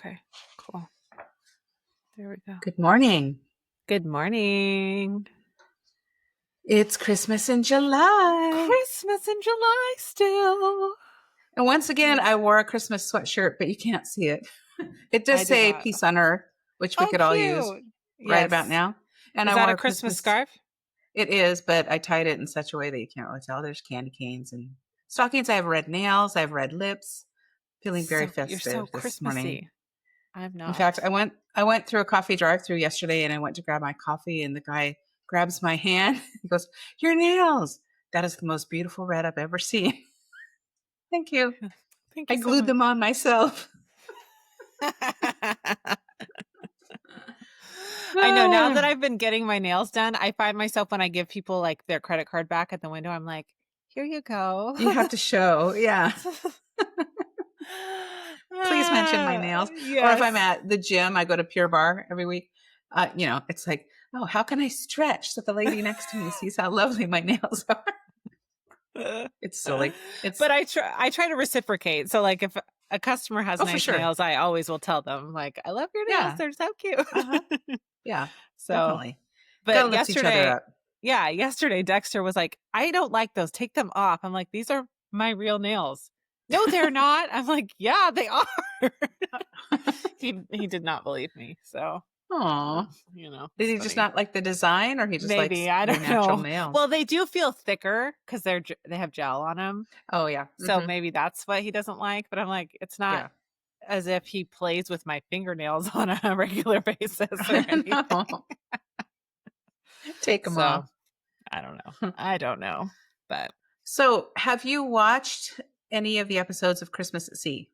Okay, cool. There we go. Good morning. Good morning. It's Christmas in July. Christmas in July still. And once again, Yes. I wore a Christmas sweatshirt, but you can't see it. It does I did say not. peace on earth, which we Oh, could all use cute. right about Yes. now. And Is I that wore a a Christmas Christmas. scarf? It is, but I tied it in such a way that you can't really tell. There's candy canes and stockings. I have red nails. I have red lips. Feeling very You're so festive this morning. Christmassy. I'm In fact, not. I went through a coffee drive-through yesterday, and I went to grab my coffee, and the guy grabs my hand. He goes, "Your nails. That is the most beautiful red I've ever seen." Thank you. Thank I you so glued much. them on myself. I know now that Ah, I've been getting my nails done, I find myself when I give people like their credit card back at the window, I'm like, here you go. you have to show. Yeah. Please mention my nails. Or if I'm Yes. at the gym, I go to Pure Barre every week. It's like, oh, how can I stretch so the lady next to me sees how lovely my nails are? It's silly. But I try to reciprocate. So like if a customer has Oh, for nice sure. nails, I always will tell them like, I love your nails. Yeah. They're so cute. Uh-huh. Yeah, So, definitely. but Gotta lift each other yesterday, up. yeah, yesterday Dexter was like, I don't like those. Take them off. I'm like, these are my real nails. No, they're not. I'm like, yeah, they are. He did not believe me. So, Aw. Did it's he just funny. not like the design, or he just Maybe likes I your don't natural know. nails? Well, they do feel thicker because they have gel on them. Oh, yeah. So Mhm. maybe that's what he doesn't like. But I'm like, it's not Yeah. as if he plays with my fingernails on a regular basis or anything. No. Take them So off. I don't know. I don't know. But So, have you watched any of the episodes of Christmas at Sea?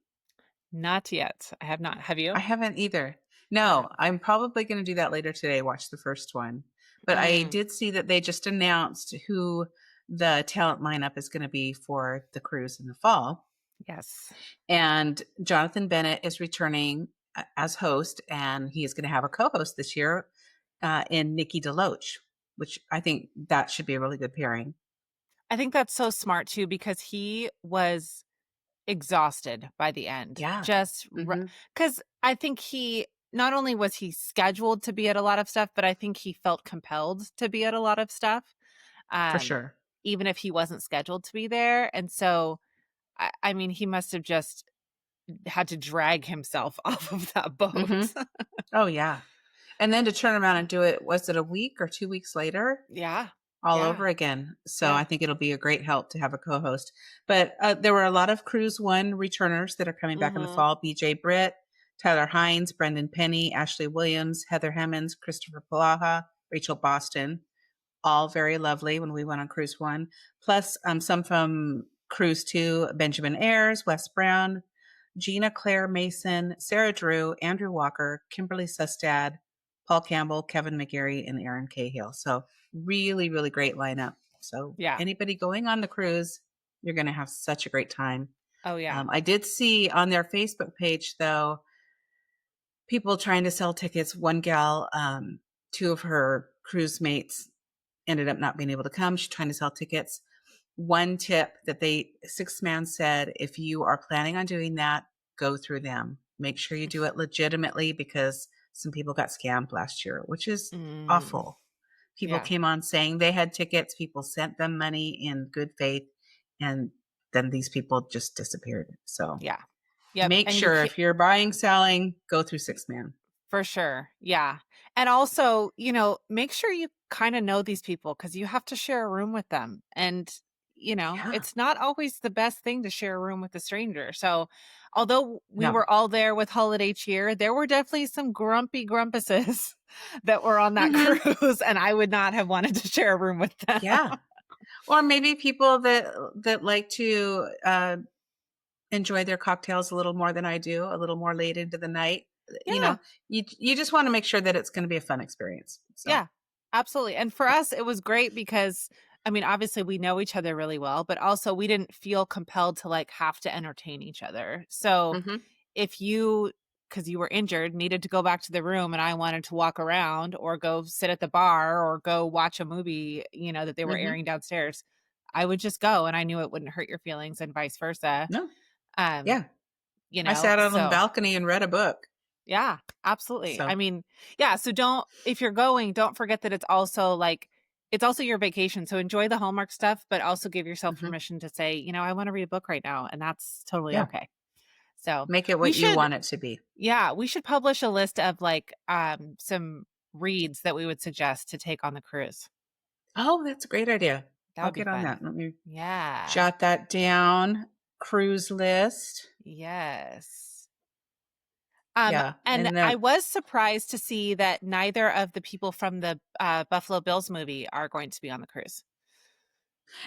not yet. I have not. Have I you? haven't either. Okay. No, I'm probably going to do that later today, watch the first one. But I Mm, did see that they just announced who the talent lineup is going to be for the cruise in the fall. yes. And Jonathan Bennett is returning as host, and he is going to have a co-host this year in Nikki DeLoach, which I think that should be a really good pairing. I think that's so smart too because he was exhausted by the end. Yeah. Just Hmm. because I think he not only was he scheduled to be at a lot of stuff, but I think he felt compelled to be at a lot of stuff, For um, sure. even if he wasn't scheduled to be there. And so, I mean, he must have just had to drag himself off of that Hmm. boat. Oh, yeah. And then to turn around and do it, was it a week or 2 weeks later? Yeah. All Yeah. over again. So I Yeah. think it'll be a great help to have a co-host. But there were a lot of Cruise One returners that are coming back in the Hmm. fall. BJ Britt, Tyler Hines, Brendan Penny, Ashley Williams, Heather Hemmons, Christopher Palaha, Rachel Boston, all very lovely when we went on Cruise One. Plus some from Cruise Two, Benjamin Ayers, Wes Brown, Gina Claire Mason, Sarah Drew, Andrew Walker, Kimberly Sustad, Paul Campbell, Kevin McGarry, and Aaron Cahill. So really, really great lineup. So Yeah. anybody going on the cruise, you're going to have such a great time. Oh, yeah. I did see on their Facebook page, though, people trying to sell tickets. One gal, two of her cruise mates ended up not being able to come. She's trying to sell tickets. One tip that Six Man said, if you are planning on doing that, go through them. Make sure you do it legitimately because some people got scammed last year, which is Mm, awful. People yeah. came on saying they had tickets. People sent them money in good faith. And then these people just disappeared. So Yeah. Yep. make And you sure can't, if you're buying, selling, go through Six Man. for sure. Yeah. And also, make sure you kind of know these people because you have to share a room with them. And, Yeah. it's not always the best thing to share a room with a stranger. So, although we No. were all there with holiday cheer, there were definitely some grumpy grumpuses that were on that Hmm. cruise. And I would not have wanted to share a room with them. Yeah. Or maybe people that like to enjoy their cocktails a little more than I do, a little more late into the night. You Yeah. know, you just want to make sure that it's going to be a fun experience. So, Yeah, absolutely. And for us, it was great because, I mean, obviously we know each other really well, but also we didn't feel compelled to like have to entertain each other. So hmm, if you, because you were injured, needed to go back to the room and I wanted to walk around or go sit at the bar or go watch a movie, that they were hmm, airing downstairs, I would just go and I knew it wouldn't hurt your feelings and vice versa. no, Um, yeah. I sat out on the so balcony and read a book. Yeah, absolutely. I So, mean, yeah, so don't if you're going, don't forget that it's also your vacation, so enjoy the Hallmark stuff, but also give yourself mhm, permission to say, "I wanna read a book right now," and that's totally yeah, okay. So, make it we what you should want it to be. yeah, we should publish a list of, like, some reads that we would suggest to take on the cruise. Oh, that's a great idea. That I'll would be get on fun. that. Let me Yeah. jot that down. Cruise list. Yes. Yeah, And and I then was surprised to see that neither of the people from the, Buffalo Bills movie are going to be on the cruise.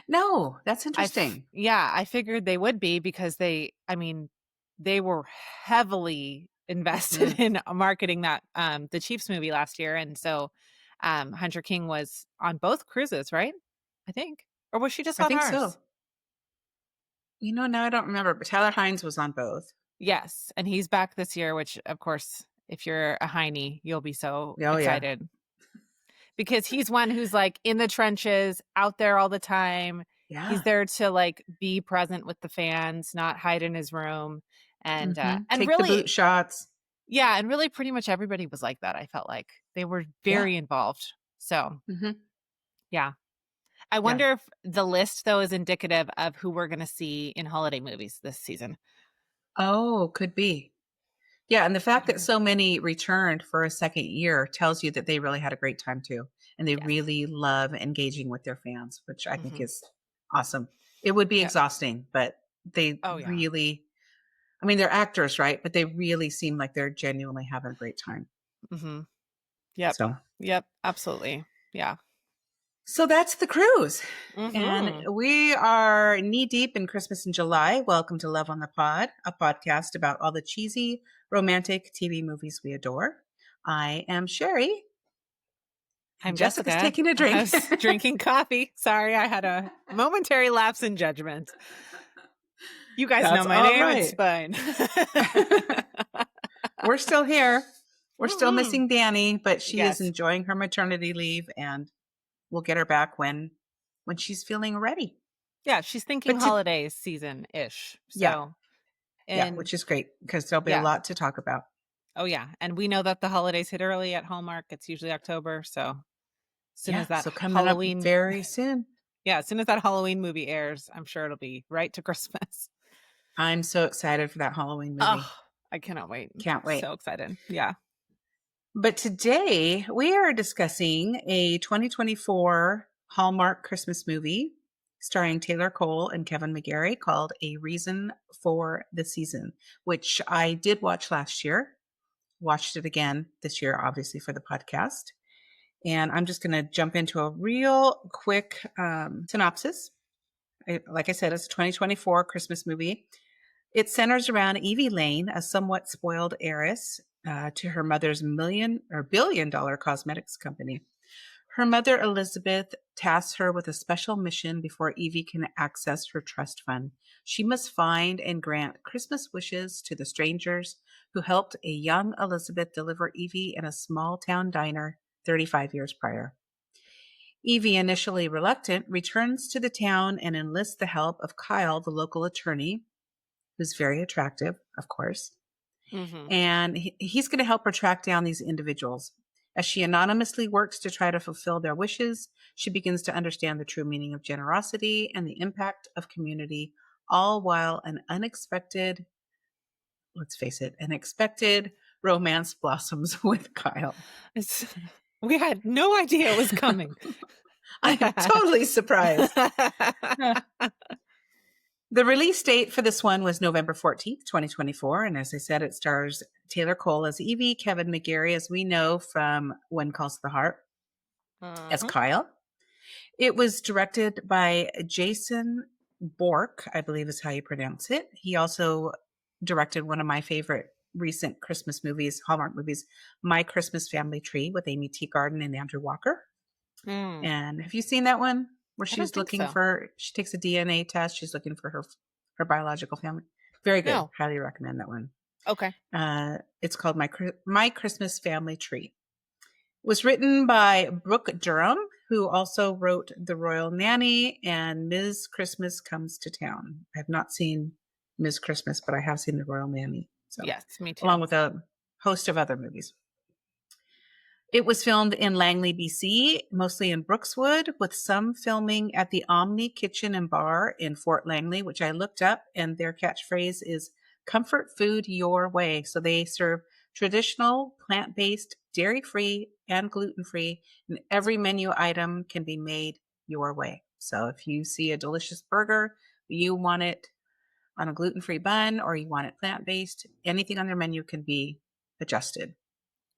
no, that's interesting. Yeah, I figured they would be because I mean, they were heavily invested Mm, in marketing the Chiefs movie last year, and so, Hunter King was on both cruises, right? I think. Or was she just I on think ours? so. Now I don't remember, but Tyler Hines was on both. Yes, and he's back this year, which, of course, if you're a Heine, you'll be so Oh, yeah. excited. Because he's one who's, like, in the trenches, out there all the time. He's Yeah. there to, like, be present with the fans, not hide in his room, Mhm. and Take the boot really shots. yeah, and really pretty much everybody was like that, I felt like. They were Yeah. very involved. So, Mhm. yeah. I Yeah. wonder if the list, though, is indicative of who we're gonna see in holiday movies this season. Oh, could be. Yeah, and the fact that Yeah. so many returned for a second year tells you that they really had a great time too, and they Yes. really love engaging with their fans, which I think Mhm. is awesome. It would be Yep. exhausting, but they Oh, yeah. really I mean, they're actors, right? But they really seem like they're genuinely having a great time. Mhm. Yep. So Yep, absolutely. Yeah. So that's the cruise. And Mhm. we are knee deep in Christmas in July. Welcome to Love on the Pod, a podcast about all the cheesy, romantic TV movies we adore. I am Sherry. I'm Jessica's Jessica. taking a I drink. was drinking coffee. Sorry, I had a momentary lapse in judgment. You guys know That's my all name, it's right. fine. We're still here. We're still Mhm. missing Danny, but she is Yes. enjoying her maternity leave and we'll get her back when she's feeling ready. Yeah, she's thinking But to holiday season-ish. yeah, So, yeah, and which is great because there'll be a yeah. lot to talk about. Oh, yeah, and we know that the holidays hit early at Hallmark. It's usually October, so as soon Yeah, as that so coming up Halloween very soon. yeah, as soon as that Halloween movie airs, I'm sure it'll be right to Christmas. I'm so excited for that Halloween movie. Oh, I cannot wait. Can't wait. So excited. Yeah. But today we are discussing a 2024 Hallmark Christmas movie starring Taylor Cole and Kevin McGarry called A Reason for the Season, which I did watch last year. Watched it again this year, obviously, for the podcast. And I'm just going to jump into a real quick synopsis. Like I said, it's a 2024 Christmas movie. It centers around Evie Lane, a somewhat spoiled heiress to her mother's $1 billion cosmetics company. Her mother, Elizabeth, tasks her with a special mission before Evie can access her trust fund. She must find and grant Christmas wishes to the strangers who helped a young Elizabeth deliver Evie in a small town diner 35 years prior. Evie, initially reluctant, returns to the town and enlists the help of Kyle, the local attorney, who's very attractive, of course. Mhm. And he's going to help her track down these individuals. As she anonymously works to try to fulfill their wishes, she begins to understand the true meaning of generosity and the impact of community, all while let's face it, an expected romance blossoms with Kyle. It's we had no idea it was coming. I am totally surprised. The release date for this one was November 14th, 2024. And as I said, it stars Taylor Cole as Evie, Kevin McGarry, as we know from When Calls the Heart, as Mhm. Kyle. It was directed by Jason Bork, I believe is how you pronounce it. He also directed one of my favorite recent Christmas movies, Hallmark movies, My Christmas Family Tree with Amy Teagarden and Andrew Walker. Mm, And have you seen that one where I don't she's think looking so. for, she takes a DNA test, she's looking for her biological family? Very good. No. Highly recommend that one. Okay. It's called My Christmas Family Tree. It was written by Brooke Durham, who also wrote The Royal Nanny and Ms. Christmas Comes to Town. I have not seen Ms. Christmas, but I have seen The Royal Nanny. So, Yes, me too. along with a host of other movies. It was filmed in Langley, BC, mostly in Brookswood, with some filming at the Omni Kitchen and Bar in Fort Langley, which I looked up, and their catchphrase is comfort food your way. So they serve traditional, plant-based, dairy-free, and gluten-free, and every menu item can be made your way. So if you see a delicious burger, you want it on a gluten-free bun or you want it plant-based, anything on their menu can be adjusted,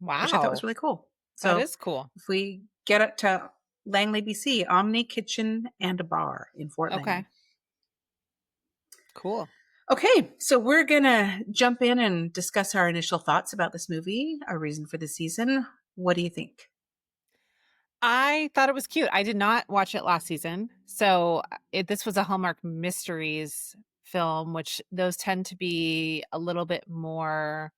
which I thought was Wow. really cool. That So is cool. if we get up to Langley, BC, Omni Kitchen and a Bar in Fort Okay. Langley. Cool. Okay, so we're going to jump in and discuss our initial thoughts about this movie, our reason for the season. What do you think? I thought it was cute. I did not watch it last season. So this was a Hallmark Mysteries film, which those tend to be a little bit more,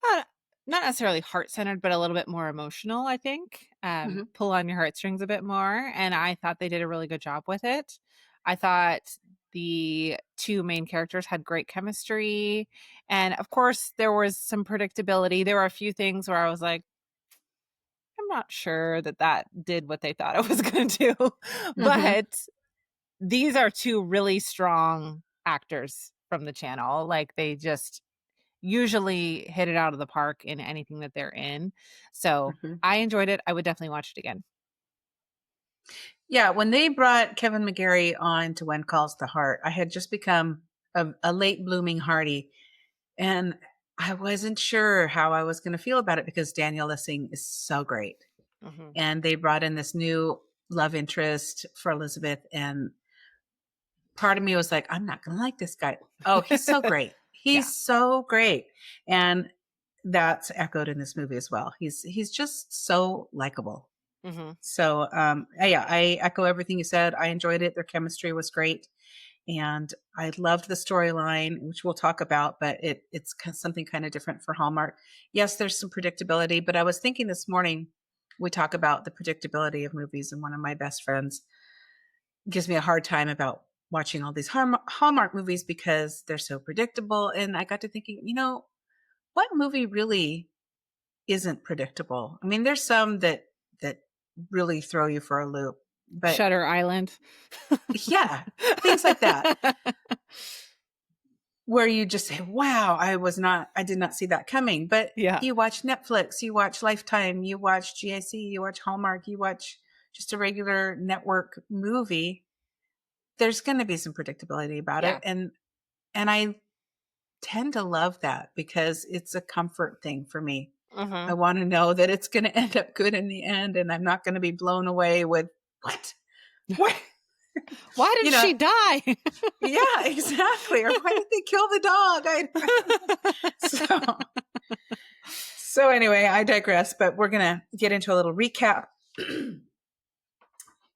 not, not necessarily heart-centered, but a little bit more emotional, I think. Hmm. Pull on your heartstrings a bit more. And I thought they did a really good job with it. I thought the two main characters had great chemistry. And of course, there was some predictability. There were a few things where I was like, I'm not sure that that did what they thought it was going to do, Hmm. but these are two really strong actors from the channel. Like they just usually hit it out of the park in anything that they're in. So Hmm. I enjoyed it. I would definitely watch it again. Yeah, when they brought Kevin McGarry on to When Calls the Heart, I had just become a late blooming Hardy, and I wasn't sure how I was going to feel about it because Daniel Lissing is so great. Hmm. And they brought in this new love interest for Elizabeth, and part of me was like, I'm not going to like this guy. Oh, he's so great. Yeah. He's so great. And that's echoed in this movie as well. He's just so likable. Hmm. So yeah, I echo everything you said. I enjoyed it. Their chemistry was great. And I loved the storyline, which we'll talk about, but it's something kind of different for Hallmark. Yes, there's some predictability, but I was thinking this morning, we talk about the predictability of movies, and one of my best friends gives me a hard time about watching all these Hallmark movies because they're so predictable. And I got to thinking, what movie really isn't predictable? I mean, there's some that really throw you for a loop, but Shutter Island. yeah, things like that where you just say, wow, I did not see that coming. But Yeah. you watch Netflix, you watch Lifetime, you watch GIC, you watch Hallmark, you watch just a regular network movie. There's going to be some predictability about it. Yeah. And I tend to love that because it's a comfort thing for me. I Hmm. want to know that it's going to end up good in the end and I'm not going to be blown away with what? What? Why did you know, she die? yeah, exactly. Or why did they kill the dog? So so anyway, I digress, but we're going to get into a little recap.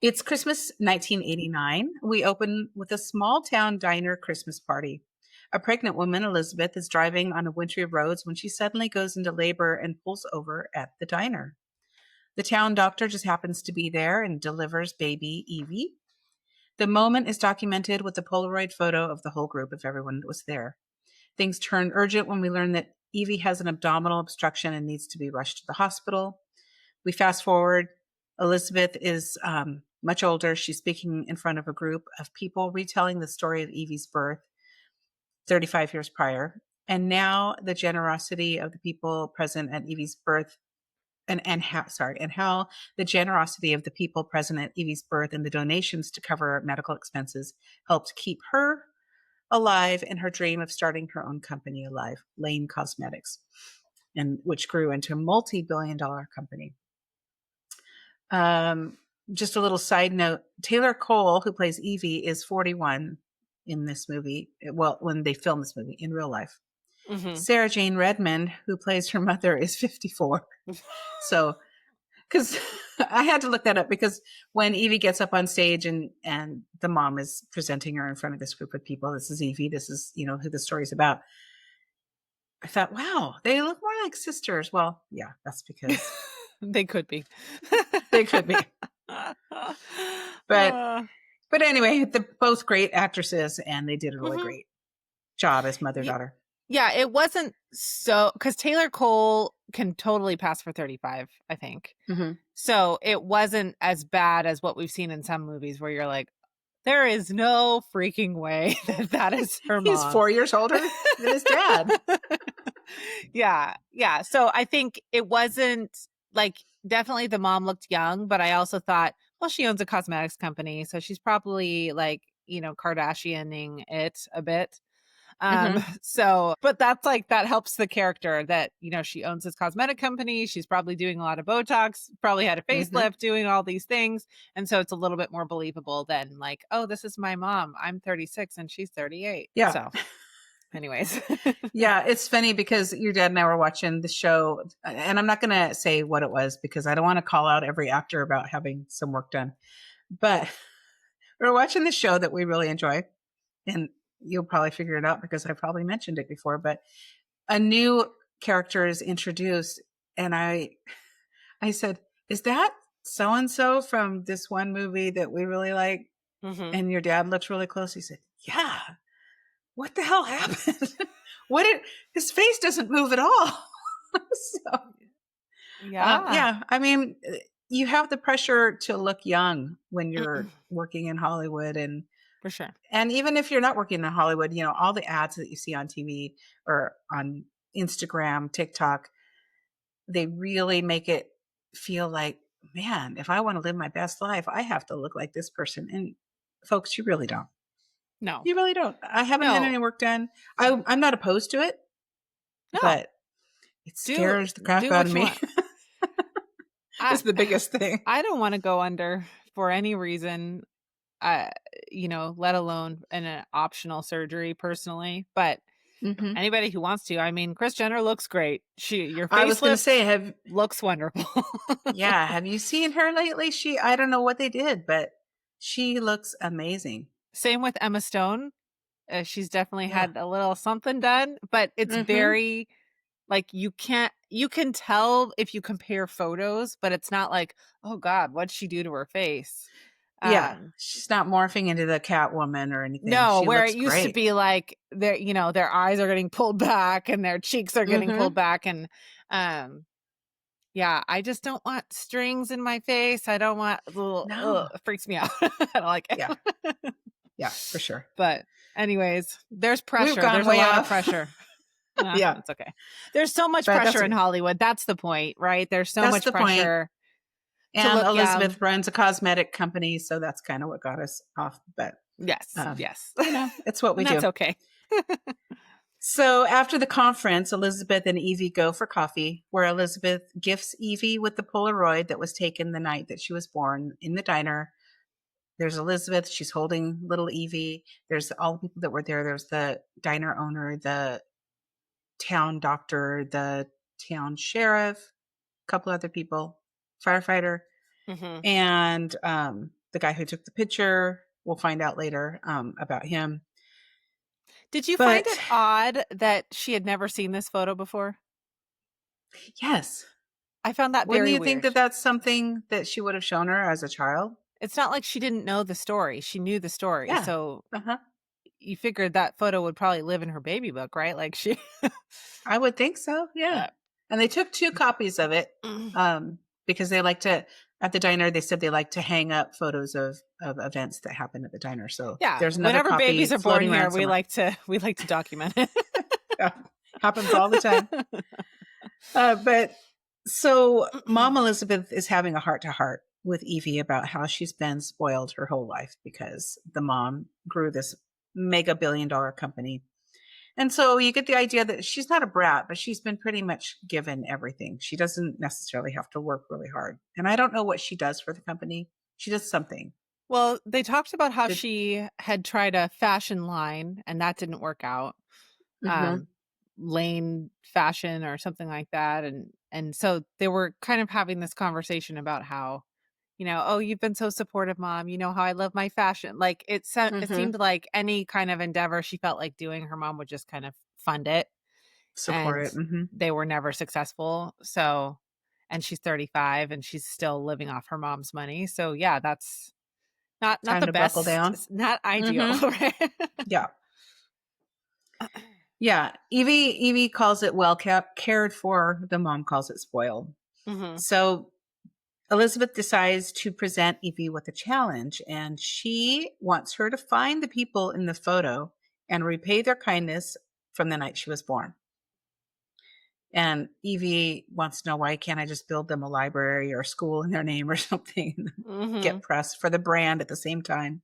It's Christmas 1989. We open with a small town diner Christmas party. A pregnant woman, Elizabeth, is driving on the wintry roads when she suddenly goes into labor and pulls over at the diner. The town doctor just happens to be there and delivers baby Evie. The moment is documented with a Polaroid photo of the whole group of everyone that was there. Things turn urgent when we learn that Evie has an abdominal obstruction and needs to be rushed to the hospital. We fast forward. Elizabeth is much older. She's speaking in front of a group of people retelling the story of Evie's birth 35 years prior. And now the generosity of the people present at Evie's birth and how the generosity of the people present at Evie's birth and the donations to cover medical expenses helped keep her alive in her dream of starting her own company alive, Lane Cosmetics, and which grew into a multi-billion-dollar company. Um, just a little side note: Taylor Cole, who plays Evie, is 41 in this movie. Well, when they film this movie in real life. Hmm. Sarah Jane Redmond, who plays her mother, is 54. So, because I had to look that up because when Evie gets up on stage and the mom is presenting her in front of this group of people, this is Evie, this is who the story's about. I thought, wow, they look more like sisters. Well, yeah, that's because They could be. they could be. But Uh, but anyway, they're both great actresses and they did a really mhm. great job as mother Ye daughter. Yeah, it wasn't so because Taylor Cole can totally pass for 35, I think. Mhm. So it wasn't as bad as what we've seen in some movies where you're like, there is no freaking way that that is her He's mom. 4 years older than his dad. Yeah, yeah. So I think it wasn't like definitely the mom looked young, but I also thought, well, she owns a cosmetics company, so she's probably like, Kardashianing it a bit. Mhm. So but that's like that helps the character that, she owns this cosmetic company. She's probably doing a lot of Botox, probably had a Mhm. facelift, doing all these things. And so it's a little bit more believable than like, oh, this is my mom. I'm 36 and she's 38. Yeah. So, anyways. Yeah, it's funny because your dad and I were watching the show, and I'm not gonna say what it was because I don't wanna call out every actor about having some work done. But we were watching the show that we really enjoy, and you'll probably figure it out because I probably mentioned it before, but a new character is introduced, and I said, "Is that so and so from this one movie that we really like?" Mhm. And your dad looked really close. He said, "Yeah. What the hell happened? What did his face doesn't move at all?" So, Yeah. yeah, I mean, you have the pressure to look young when you're working in Hollywood, For sure. and even if you're not working in Hollywood, all the ads that you see on TV or on Instagram, TikTok, they really make it feel like, man, if I want to live my best life, I have to look like this person. And folks, you really don't. No. You really don't. I haven't had No. any work done. I'm not opposed to it, No. but it Do scares the crap do out of what you me. want. I Is the biggest thing. I don't wanna go under for any reason, uh, let alone in an optional surgery personally, but Hmm. anybody who wants to, I mean, Kris Jenner looks great. Your I was going to say, facelift looks wonderful. yeah, have you seen her lately? I don't know what they did, but she looks amazing. Same with Emma Stone. She's definitely Yeah. had a little something done, but it's Hmm. very like you can tell if you compare photos, but it's not like, "Oh god, what'd she do to her face?" Yeah. Um, She's not morphing into the Catwoman or anything. no, She where looks it used to great. be like their eyes are getting pulled back and their cheeks are getting pulled Hmm. back and um yeah, I just don't want strings in my face. I don't want little No. it freaks me out. I don't like Yeah. it. Yeah, for sure. But anyways, there's We've pressure. gone There's a way lot of off. pressure. Yeah. It's okay. There's so much But that's pressure in okay. Hollywood. That's the point, right? There's so That's much the point. pressure to And look Elizabeth young. runs a cosmetic company, so that's kind of what got us off. But, Yes, yes. it's what we And that's do. okay. So after the conference, Elizabeth and Evie go for coffee, where Elizabeth gifts Evie with the Polaroid that was taken the night that she was born in the diner. There's Elizabeth. She's holding little Evie. There's all the people that were there. There's the diner owner, the town doctor, the town sheriff, a couple other people, firefighter, Mhm. and the guy who took the picture. We'll find out later about him. Did you find But it odd that she had never seen this photo before? yes, I found that wouldn't very you think weird. that that's something that she would have shown her as a child? It's not like she didn't know the story. She knew the story. Yeah. So Uh-huh. you figured that photo would probably live in her baby book, right? Like she I would think so. Yeah. uh, And they took two copies of it because they like to, at the diner, they said they like to hang up photos of events that happen at the diner. So yeah, there's another whenever babies copy are born floating here, around we somewhere. like to we like to document it. Yeah. Happens all the time. But so Mom Elizabeth is having a heart to heart with Evie about how she's been spoiled her whole life because the mom grew this mega billion-dollar company. And so you get the idea that she's not a brat, but she's been pretty much given everything. She doesn't necessarily have to work really hard. And I don't know what she does for the company. She does something. Well, they talked about how Did, she had tried a fashion line and that didn't work out. mm-hmm, Um, Lane fashion or something like that. And so they were kind of having this conversation about how, oh, you've been so supportive, mom. You know how I love my fashion. Like it mm-hmm, seemed like any kind of endeavor she felt like doing, her mom would just kind of fund it. support And it. Mm-hmm. they were never successful. So, and she's 35 and she's still living off her mom's money. So yeah, that's not Time the to buckle best, down. it's not ideal, Mm-hmm. right? Yeah. Yeah, Evie calls it well kept, cared for. The mom calls it spoiled. Mhm. So Elizabeth decides to present Evie with a challenge, and she wants her to find the people in the photo and repay their kindness from the night she was born. And Evie wants to know, why can't I just build them a library or a school in their name or something? Mhm. Get press for the brand at the same time.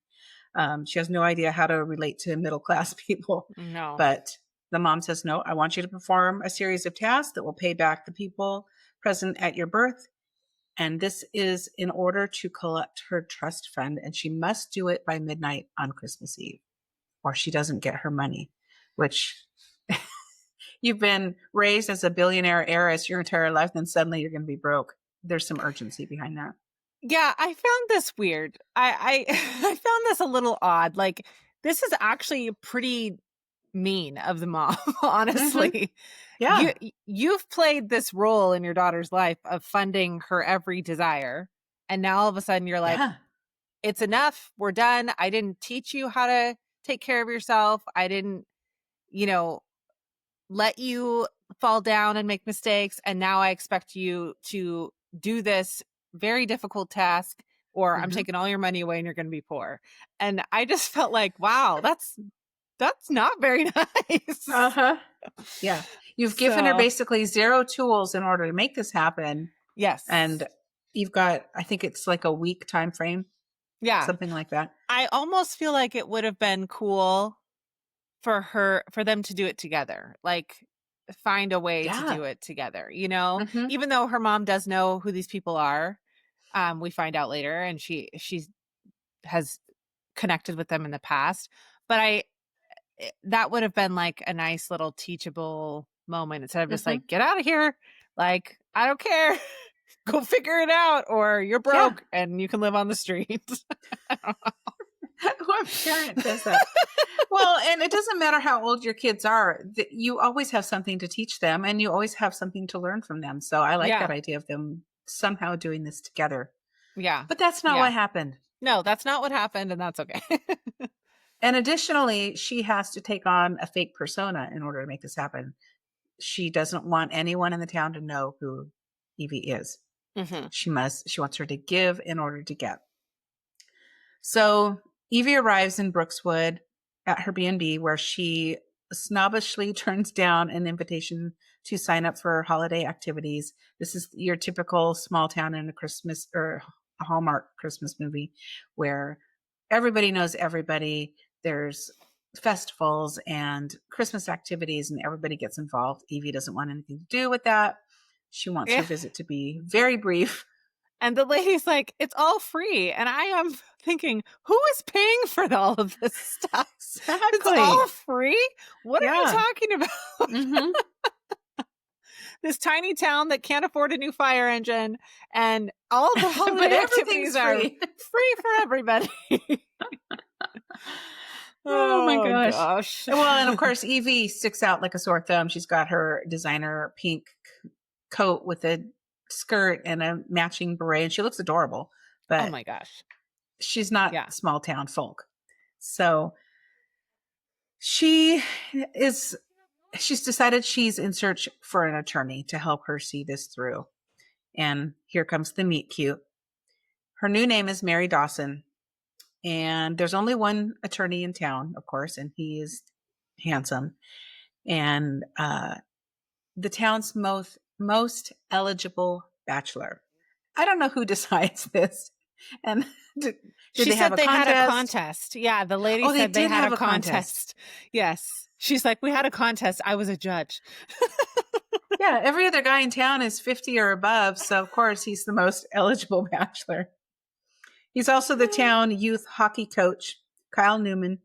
She has no idea how to relate to middle class people. No. But the mom says, no, I want you to perform a series of tasks that will pay back the people present at your birth. And this is in order to collect her trust fund. And she must do it by midnight on Christmas Eve, or she doesn't get her money, which you've been raised as a billionaire heiress your entire life, then suddenly you're going to be broke. There's some urgency behind that. Yeah, I found this weird. I I found this a little odd. Like, this is actually pretty mean of the mom, Mm-hmm. honestly. Yeah. You've played this role in your daughter's life of funding her every desire, and now all of a sudden you're like, Yeah. "It's enough. We're done. I didn't teach you how to take care of yourself. I didn't, you know, let you fall down and make mistakes, and now I expect you to do this very difficult task, or I'm Mm-hmm. taking all your money away and you're going to be poor." And I just felt like, wow, that's not very nice. Uh-huh. Yeah. You've given her So, basically zero tools in order to make this happen. yes. And you've got, I think it's like a week time frame, Yeah. something like that. I almost feel like it would have been cool for them to do it together. Like, find a way to Yeah. do it together, you know? Mm-hmm. Even though her mom does know who these people are, we find out later, and she has connected with them in the past. But that would have been like a nice little teachable moment instead of just Mm-hmm. like, get out of here. Like, I don't care. Go figure it out, or you're Yeah. broke and you can live on the street. What parent does that? Well, and it doesn't matter how old your kids are, you always have something to teach them and you always have something to learn from them. So I like that Yeah. idea of them somehow doing this together. Yeah. But that's not Yeah. what happened. No, that's not what happened, and that's okay. And additionally, she has to take on a fake persona in order to make this happen. She doesn't want anyone in the town to know who Evie is. Hmm. She wants her to give in order to get. So Evie arrives in Brookswood at her B&B, where she snobbishly turns down an invitation to sign up for holiday activities. This is your typical small town in a Christmas or a Hallmark Christmas movie where everybody knows everybody. There's festivals and Christmas activities and everybody gets involved. Evie doesn't want anything to do with that. She wants her Yeah. visit to be very brief. And the lady's like, it's all free. And I am thinking, who is paying for all of this stuff? It's all Exactly. free? What are you Yeah. talking about? Mm-hmm. This tiny town that can't afford a new fire engine, and all the But holiday activities everything's are free. free for everybody. Oh my Oh gosh. gosh. Well, and of course, Evie sticks out like a sore thumb. She's got her designer pink coat with a skirt and a matching beret, and she looks adorable, Oh but my gosh. she's not Yeah. small town folk. So she is, she's decided she's in search for an attorney to help her see this through. And here comes the meet cute. Her new name is Mary Dawson. And there's only one attorney in town, of course, and he is handsome. And the town's most eligible bachelor. I don't know who decides this. And did, did She they have said a they had a contest? contest. Yeah, the lady Oh, they said they did had a have a contest. contest. Yes. She's like, we had a contest. I was a judge. Yeah, every other guy in town is 50 or above, so of course he's the most eligible bachelor. He's also the town youth hockey coach, Kyle Newman,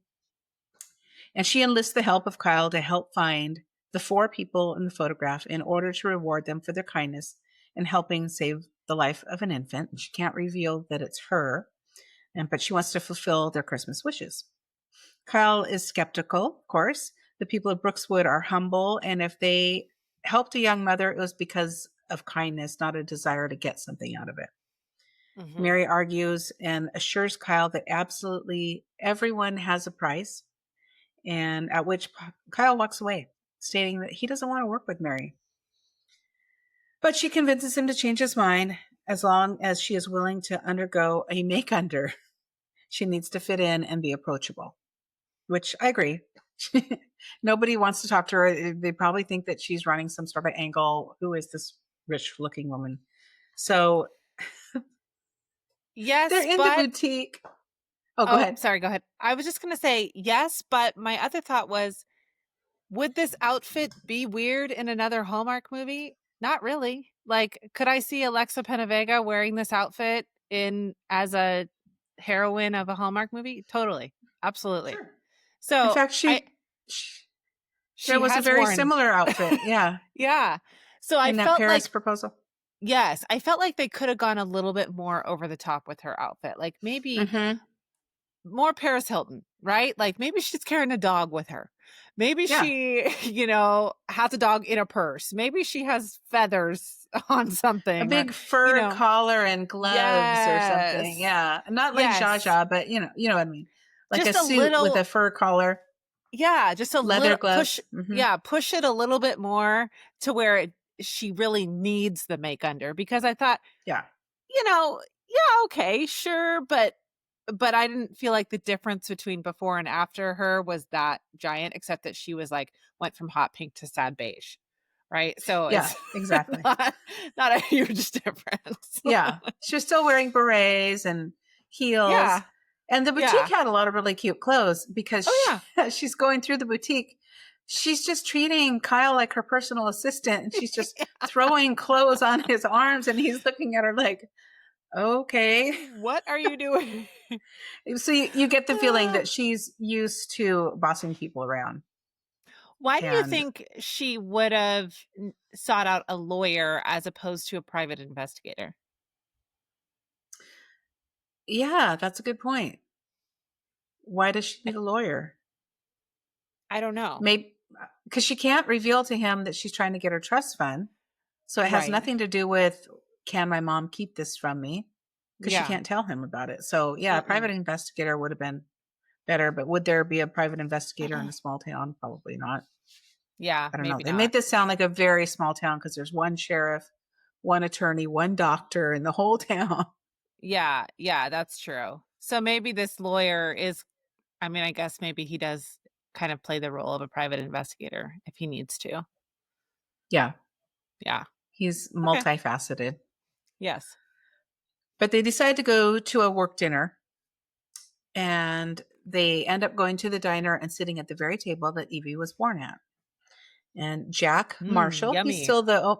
and she enlists the help of Kyle to help find the four people in the photograph in order to reward them for their kindness in helping save the life of an infant. And she can't reveal that it's her, but she wants to fulfill their Christmas wishes. Kyle is skeptical, of course. The people of Brookswood are humble, and if they helped a young mother, it was because of kindness, not a desire to get something out of it. Hmm. Mary argues and assures Kyle that absolutely everyone has a price, and at which Kyle walks away. stating that he doesn't want to work with Mary. But she convinces him to change his mind as long as she is willing to undergo a make under. She needs to fit in and be approachable, which I agree. Nobody wants to talk to her. They probably think that she's running some sort of angle. Who is this rich looking woman? So they're Yes, in the but boutique. Oh, go oh, ahead. sorry, go ahead. I was just going to say yes, but my other thought was, would this outfit be weird in another Hallmark movie? Not really. Like, could I see Alexa Penavega wearing this outfit in as a heroine of a Hallmark movie? Totally. Absolutely. Sure. In So fact, I there she was a has very worn similar outfit. Yeah. yeah. So I In that felt Paris like proposal. yes, I felt like they could have gone a little bit more over the top with her outfit. Like maybe Mm-hmm. more Paris Hilton, right? Like maybe she's carrying a dog with her. Maybe Yeah. she, has a dog in a purse. Maybe she has feathers on A something or, big you fur know, collar and gloves or something. yes. Yeah. Not like Zsa Yes. Zsa, but you know what I mean. Like a Just a suit with little a fur collar, yeah, just a leather little gloves. Mm-hmm. push it a little bit more to where she really needs the make under because I thought, Yeah. yeah, okay, sure, but I didn't feel like the difference between before and after her was that giant, except that she was like went from hot pink to sad beige, right? So Yeah, it's exactly. not not a huge difference. Yeah. She was still wearing berets and heels. Yeah, And the boutique yeah. had a lot of really cute clothes because Oh yeah. she's going through the boutique. She's just treating Kyle like her personal assistant and she's just throwing clothes on his arms and he's looking at her like, okay. What are you doing? So you get the feeling that she's used to bossing people around. Why do you And think she would have sought out a lawyer as opposed to a private investigator? yeah, that's a good point. Why does she I, need a lawyer? I don't know. Maybe because she can't reveal to him that she's trying to get her trust fund. So it has Right. nothing to do with, can my mom keep this from me? Because she Yeah. can't tell him about it. So yeah, a Mm-mm. private investigator would have been better. But would there be a private investigator in a small town? Probably not. Yeah, I don't know. maybe They made not. this sound like a very small town because there's one sheriff, one attorney, one doctor in the whole town. Yeah, yeah, that's true. So maybe this lawyer is I mean, I guess maybe he does kind of play the role of a private investigator if he needs to. Yeah, Yeah. he's Okay. multifaceted. Yes. But they decide to go to a work dinner and they end up going to the diner and sitting at the very table that Evie was born at. And Jack Marshall, he's Yummy. still the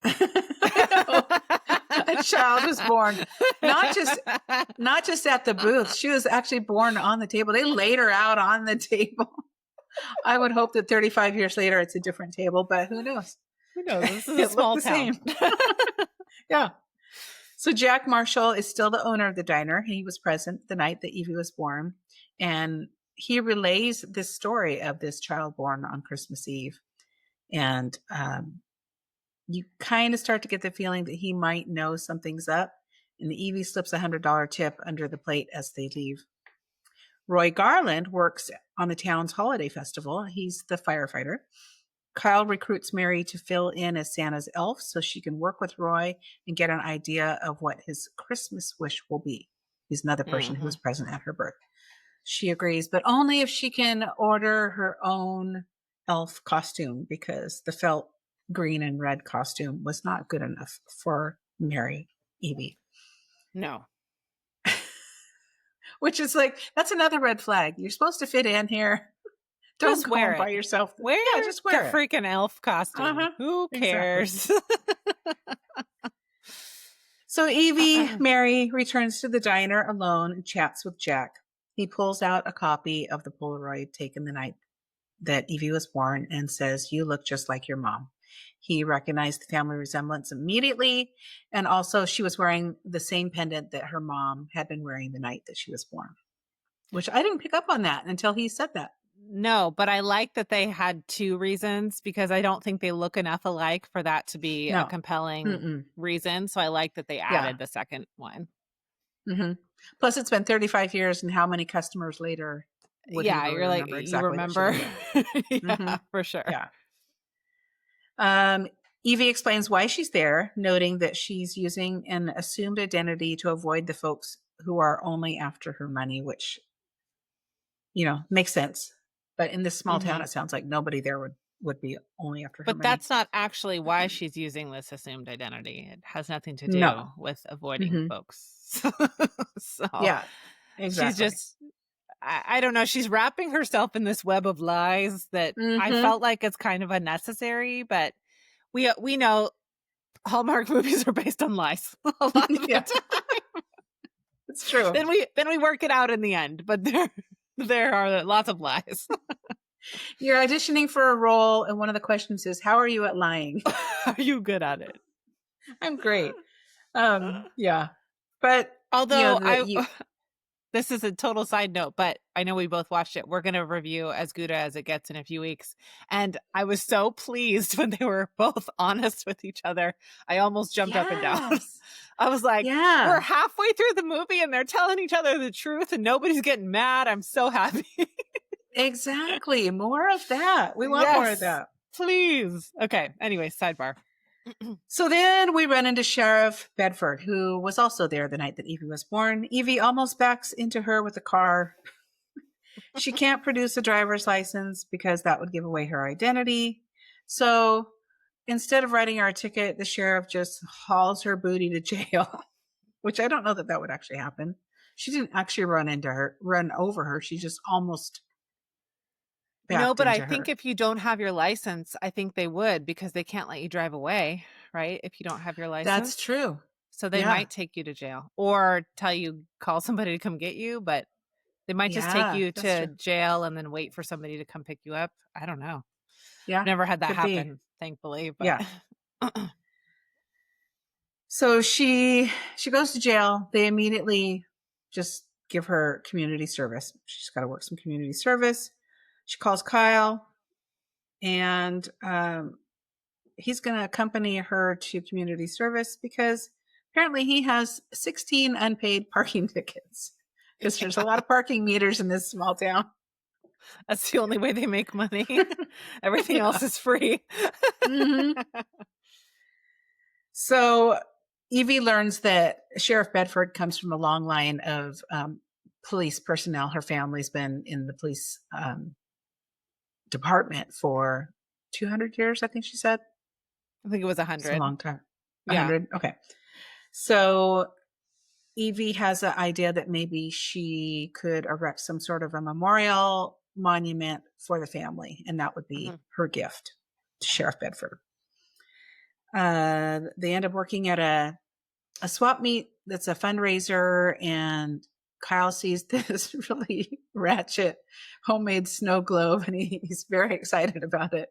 I know a child was born not just not just at the booth. She was actually born on the table. They laid her out on the table. I would hope that 35 years later it's a different table, but who knows? Who knows? This is a It looked small the town. same. Yeah. So Jack Marshall is still the owner of the diner. He was present the night that Evie was born, and he relays this story of this child born on Christmas Eve. And you kind of start to get the feeling that he might know something's up. And Evie slips $100 tip under the plate as they leave. Roy Garland works on the town's holiday festival. He's the firefighter. Kyle recruits Mary to fill in as Santa's elf so she can work with Roy and get an idea of what his Christmas wish will be. He's another person who was Mhm. present at her birth. She agrees, but only if she can order her own elf costume because the felt green and red costume was not good enough for Mary Evie. No. Which is like, that's another red flag. You're supposed to fit in here. Don't Just go wear and it. buy yourself. Yeah, Wear just the wear it. freaking elf costume. Uh-huh. Who Exactly. cares? So Evie, Mary, returns to the diner alone and chats with Jack. He pulls out a copy of the Polaroid taken the night that Evie was born and says, "You look just like your mom." He recognized the family resemblance immediately. And also, she was wearing the same pendant that her mom had been wearing the night that she was born, which I didn't pick up on that until he said that. No, but I like that they had 2 reasons because I don't think they look enough alike for that to be a No. compelling Mm-mm. reason. So I like that they Yeah. added the second one. Mm-hmm. Plus, it's been 35 years, and how many customers later would he Yeah, you're like, remember you exactly what she remember? looked like? Mm-hmm. Yeah, for sure. Yeah. Um, Evie explains why she's there, noting that she's using an assumed identity to avoid the folks who are only after her money, which, makes sense. But in this small town, Mhm. it sounds like nobody there would be only after her But money. that's not actually why she's using this assumed identity. It has nothing to No. do with avoiding Hmm. folks. So Yeah, she's exactly. just I don't know, she's wrapping herself in this web of lies that I Hmm. felt like it's kind of unnecessary, but we know Hallmark movies are based on lies a lot of the Yeah, time. it's true. Then we work it out in the end, but there are lots of lies. You're auditioning for a role, and one of the questions is, "How are you at lying?" Are you good at it? I'm great. Yeah, but Although that I you, this is a total side note, but I know we both watched it. We're gonna review As Good as It Gets in a few weeks, and I was so pleased when they were both honest with each other. I almost jumped up and down. yes, I was like, "We're yeah, halfway through the movie, and they're telling each other the truth, and nobody's getting mad." I'm so happy. exactly. More of that. We want more of Yes, that. please. Okay. Anyway, sidebar. So then we run into Sheriff Bedford, who was also there the night that Evie was born. Evie almost backs into her with a car. She can't produce a driver's license because that would give away her identity. So instead of writing her a ticket, the sheriff just hauls her booty to jail, which I don't know that that would actually happen. She didn't actually run over her. She just almost No, backed but I into think her. if you don't have your license, I think they would because they can't let you drive away, right? If you don't have your That's license. true. So they Yeah. might take you to jail or tell you, call somebody to come get you, but they might just take Yeah, you that's to true. jail and then wait for somebody to come pick you up. I don't know. Yeah, Never had that could be. happen, thankfully, but Yeah. So she goes to jail. They immediately just give her community service. She's got to work some community service. She calls Kyle, and he's going to accompany her to community service because apparently he has 16 unpaid parking tickets because there's a lot of parking meters in this small town. that's the only way they make money. Everything Yeah. else is free. Hmm. So Evie learns that Sheriff Bedford comes from a long line of police personnel. Her family's been in the police department for 200 years, I think she said. I think it was It's a 100. long time. Yeah. 100? Okay. So Evie has an idea that maybe she could erect some sort of a memorial monument for the family, and that would be Mhm. her gift to Sheriff Bedford. They end up working at a swap meet that's a fundraiser, and Kyle sees this really ratchet homemade snow globe, and he's very excited about it.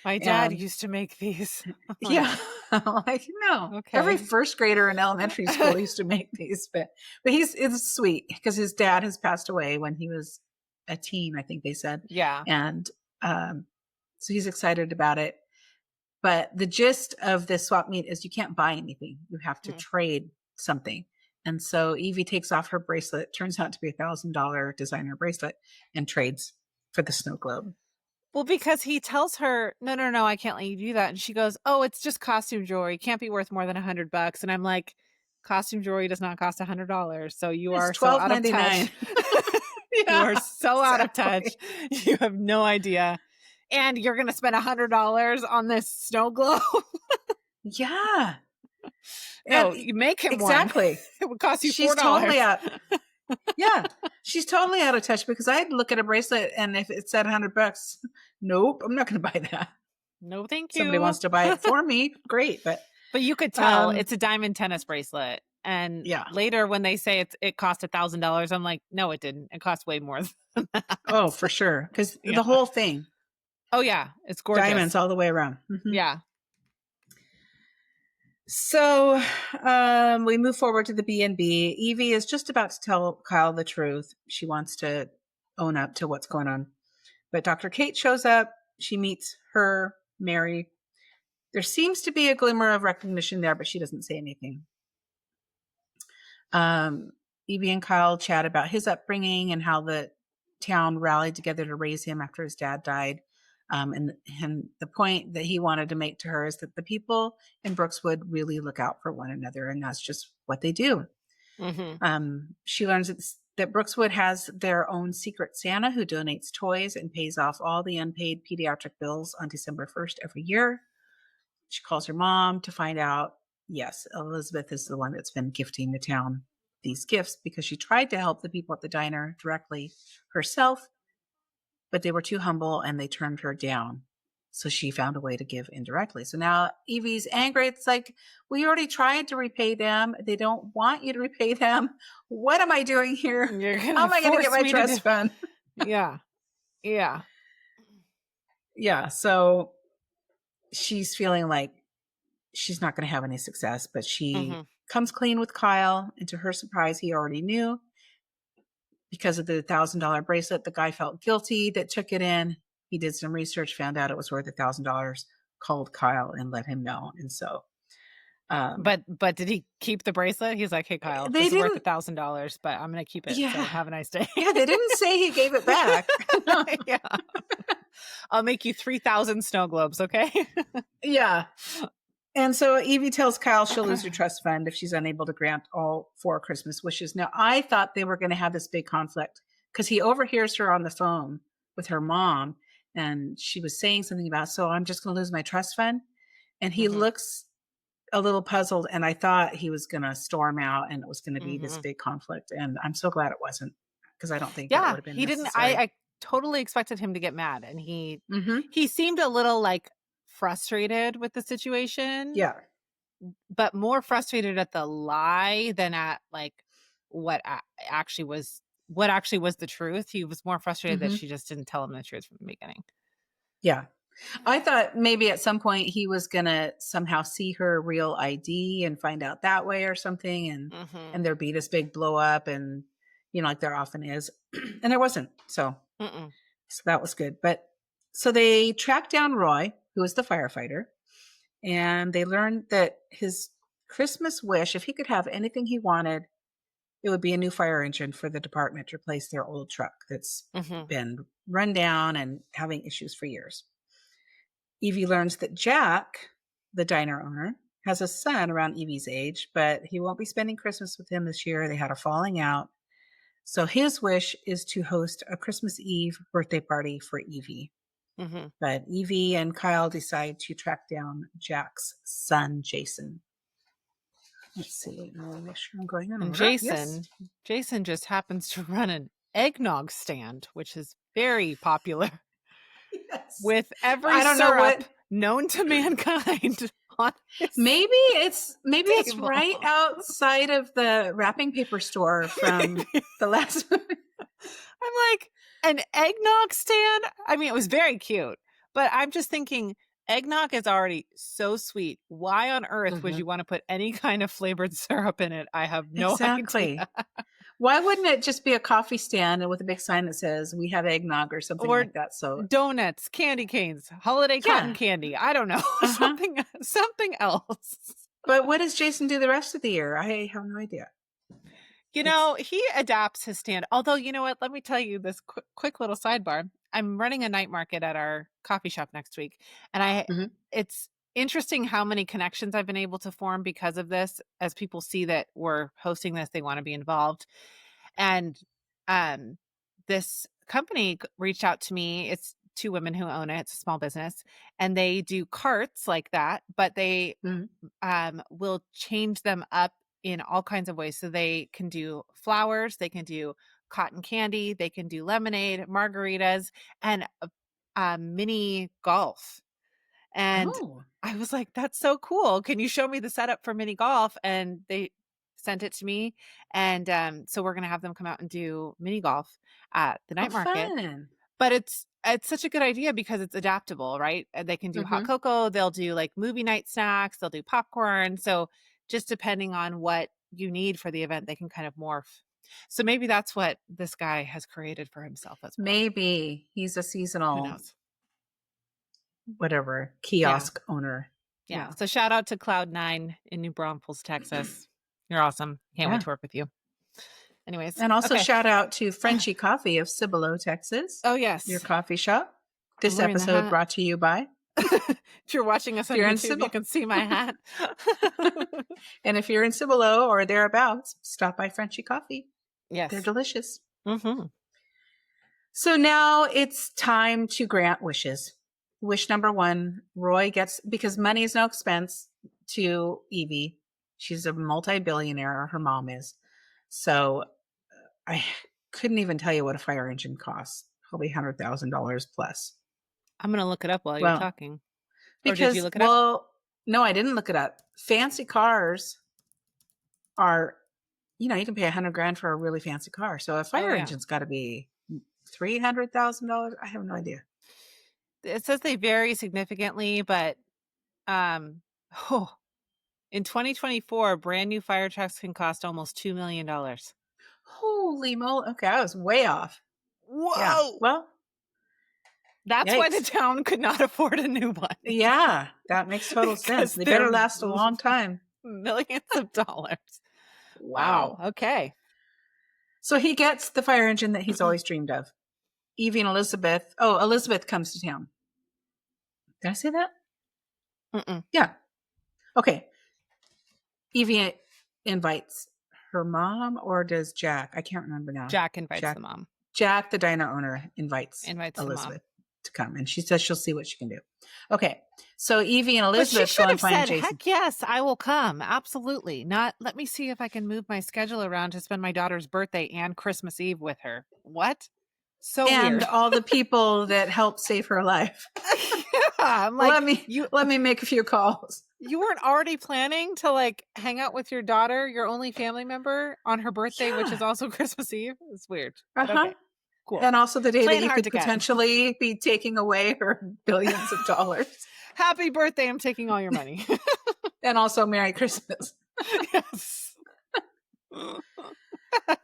My dad And used to make these. I'm like, yeah, I'm like, no, every okay. first grader in elementary school used to make these, but it's sweet because his dad has passed away when he was a teen, I think they said, Yeah. and um, so he's excited about it. But the gist of this swap meet is you can't buy anything; you have to Mhm. trade something. And so Evie takes off her bracelet, turns out to be $1,000 designer bracelet, and trades for the snow globe. Well, because he tells her, "No, no, no, I can't let you do that." And she goes, "Oh, it's just costume jewelry. Can't be worth more than $100." And I'm like, "Costume jewelry does not cost $100. So you It's are so twelve out of ninety touch. nine. You are Yeah, so out of touch. exactly. You have no idea. And you're going to spend $100 on this snow globe?" Yeah. And No, you make him one. exactly. It would cost you She's totally $4. out. Yeah. She's totally out of touch because I'd look at a bracelet and if it said $100, nope, I'm not going to buy that. No, thank Somebody you. wants to buy it for me. Great. But, But you could tell um, it's a diamond tennis bracelet. And yeah. later when they say it cost $1,000, I'm like, no, it didn't. It cost way more than that. Oh, for sure. Because Yeah. the whole thing, Oh yeah, it's diamonds gorgeous. all the way around. Mhm. Yeah. So we move forward to the B&B. Evie is just about to tell Kyle the truth. She wants to own up to what's going on. But Dr. Kate shows up. She meets her, Mary. There seems to be a glimmer of recognition there, but she doesn't say anything. Um, Evie and Kyle chat about his upbringing and how the town rallied together to raise him after his dad died. And the point that he wanted to make to her is that the people in Brookswood really look out for one another, and that's just what they do. Mhm. She learns that Brookswood has their own secret Santa who donates toys and pays off all the unpaid pediatric bills on December 1st every year. She calls her mom to find out, yes, Elizabeth is the one that's been gifting the town these gifts because she tried to help the people at the diner directly herself, but they were too humble and they turned her down. So she found a way to give indirectly. So now Evie's angry. It's like, we already tried to repay them. They don't want you to repay them. What am I doing here? You're How gonna am I going to get force my me to do. trust fund? Yeah. Yeah. Yeah. So she's feeling like she's not going to have any success, but she Mhm. comes clean with Kyle. And to her surprise, he already knew because of the $1,000 bracelet. The guy felt guilty that took it in. He did some research, found out it was worth $1,000, called Kyle and let him know. And so um, But did he keep the bracelet? He's like, "Hey, Kyle, they this is worth didn't, $1,000, but I'm gonna keep it. So yeah. have a nice day." Yeah, they didn't say he gave it back. Yeah. I'll make you 3,000 snow globes, okay? Yeah. And so Evie tells Kyle she'll lose her trust fund if she's unable to grant all 4 Christmas wishes. Now, I thought they were going to have this big conflict because he overhears her on the phone with her mom, and she was saying something about, so I'm just going to lose my trust fund. And he Mhm. looks a little puzzled, and I thought he was going to storm out and it was going to be this Mhm. big conflict. And I'm so glad it wasn't because I don't think that would Yeah, have been he didn't. I necessary. I totally expected him to get mad, and he Mm-hmm. he seemed a little, like, frustrated with the situation, Yeah. but more frustrated at the lie than at, like, what actually was the truth. He was more frustrated that Mm-hmm. she just didn't tell him the truth from the beginning. Yeah. I thought maybe at some point he was gonna somehow see her real ID and find out that way or something, Mhm. and there'd be this big blow up, and like there often is, and there wasn't. Mm-mm. So that was good. But so they tracked down Roy, who was the firefighter, and they learned that his Christmas wish, if he could have anything he wanted, it would be a new fire engine for the department to replace their old truck that's Mhm. been run down and having issues for years. Evie learns that Jack, the diner owner, has a son around Evie's age, but he won't be spending Christmas with him this year. They had a falling out. So his wish is to host a Christmas Eve birthday party for Evie. Mhm. But Evie and Kyle decide to track down Jack's son, Jason. Let's see. I want to make sure I'm going in And order. Yes. Jason just happens to run an eggnog stand, which is very popular Yes. with every I don't know syrup what. known to mankind on his Maybe it's table. right outside of the wrapping paper store from the last. I'm like, an eggnog stand? I mean, it was very cute, but I'm just thinking eggnog is already so sweet. Why on earth would Mhm. you want to put any kind of flavored syrup in it? I have no idea. Exactly. Why wouldn't it just be a coffee stand and with a big sign that says we have eggnog or something Or like that? So donuts, candy canes, holiday cotton yeah. candy. I don't know. Uh-huh. Something else. But what does Jason do the rest of the year? I have no idea. It's He adapts his stand. Although, you know what? Let me tell you this quick little sidebar. I'm running a night market at our coffee shop next week, and Mhm. it's interesting how many connections I've been able to form because of this. As people see that we're hosting this, they want to be involved. And um, this company reached out to me. It's two women who own it. It's a small business, and they do carts like that, but they Mhm. will change them up in all kinds of ways. So they can do flowers, they can do cotton candy, they can do lemonade, margaritas, and mini golf. And Oh, I was like, that's so cool. Can you show me the setup for mini golf? And they sent it to me. And so we're going to have them come out and do mini golf at the oh, night market. fun. But it's such a good idea because it's adaptable, right? And they can do hot Mhm. cocoa, they'll do like movie night snacks, they'll do popcorn. So just depending on what you need for the event, they can kind of morph. So maybe that's what this guy has created for himself as well. Maybe he's a Who seasonal knows? whatever Yeah. kiosk owner. Yeah. Yeah. So shout out to Cloud9 in New Braunfels, Texas. You're awesome. Can't wait Yeah. to work with you. Anyways, And also okay. shout out to Frenchy Coffee of Cibolo, Texas, Oh your yes. coffee shop. I'm This wearing the episode hat. brought to you by If you're watching us if on you're in YouTube, you Cibolo. can see my hat. And if you're in Cibolo or thereabouts, stop by Frenchy Coffee. They're Yes. delicious. Mhm. So now it's time to grant wishes. Wish number one, Roy gets, because money is no expense to Evie. She's a multi-billionaire, or her mom is. So I couldn't even tell you what a fire engine costs. Probably $100,000 plus. I'm gonna look it up while you're Well, talking. Or did you because, look it up? well, no, I didn't look it up. Fancy cars are, you can pay $100,000 for a really fancy car. So a Oh, fire yeah. engine's got to be $300,000. I have no idea. It says they vary significantly, but, um, oh, in 2024, brand new fire trucks can cost almost $2 million. Holy moly. Okay, I was way off. Yeah. Whoa! Well, That's why the yikes. town could not afford a new one. Yeah, that makes total sense. Because They they're better last a long time. millions of dollars. Wow. Wow. Okay. So he gets the fire engine that he's always dreamed of. Evie and Elizabeth. Oh, Elizabeth comes to town. Did I say that? Mm-mm. Yeah. Okay. Evie invites her mom, or does Jack? I can't remember now. Jack invites the mom. Jack, the diner owner, invites Invites the mom. Elizabeth to come, and she says she'll see what she can do. Okay. So Evie and But she Elizabeth go should and have find said, Jason. heck yes, I will come. Absolutely. Not, let me see if I can move my schedule around to spend my daughter's birthday and Christmas Eve with her. What? So And weird. all the people that helped save her life. Yeah, I'm like, let me make a few calls. you weren't already planning to like hang out with your daughter, your only family member, on her birthday, which is Yeah. also Christmas Eve? It's weird. But Uh-huh. okay. Cool. And also the day that Playing you hard could to get. potentially be taking away her billions of dollars. Happy birthday. I'm taking all your money. And also Merry Christmas. Yes.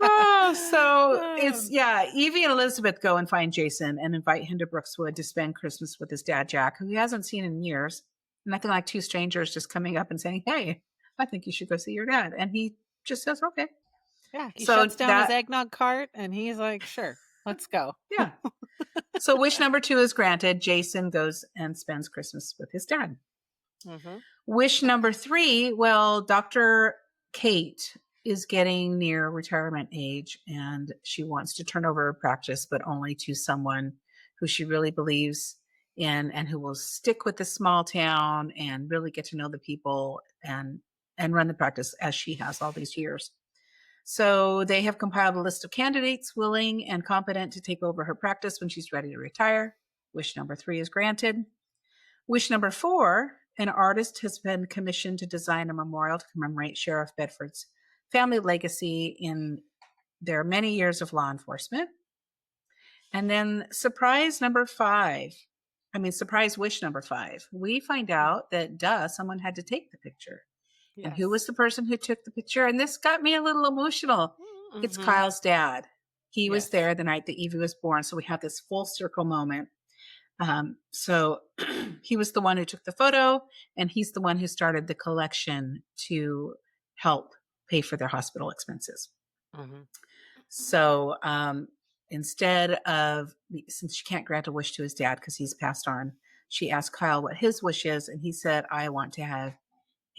Oh, so it's, Evie and Elizabeth go and find Jason and invite him to Brookswood to spend Christmas with his dad, Jack, who he hasn't seen in years. Nothing like two strangers just coming up and saying, hey, I think you should go see your dad. And he just says, okay. Yeah, he So shuts down his eggnog cart and he's like, sure, let's go. Yeah. So wish number two is granted. Jason goes and spends Christmas with his dad. Mm-hmm. Wish number three, well, Dr. Kate is getting near retirement age and she wants to turn over her practice, but only to someone who she really believes in and who will stick with the small town and really get to know the people and run the practice as she has all these years. So they have compiled a list of candidates willing and competent to take over her practice when she's ready to retire. Wish number three is granted. Wish number four, an artist has been commissioned to design a memorial to commemorate Sheriff Bedford's family legacy in their many years of law enforcement. And then surprise wish number five, we find out that, someone had to take the picture. Yes. And who was the person who took the picture? And this got me a little emotional. Mm-hmm. It's Kyle's dad. He was there the night that Evie was born. So we have this full circle moment. So he was the one who took the photo, and he's the one who started the collection to help pay for their hospital expenses. Mm-hmm. So instead of, since she can't grant a wish to his dad because he's passed on, she asked Kyle what his wish is, and he said, I want to have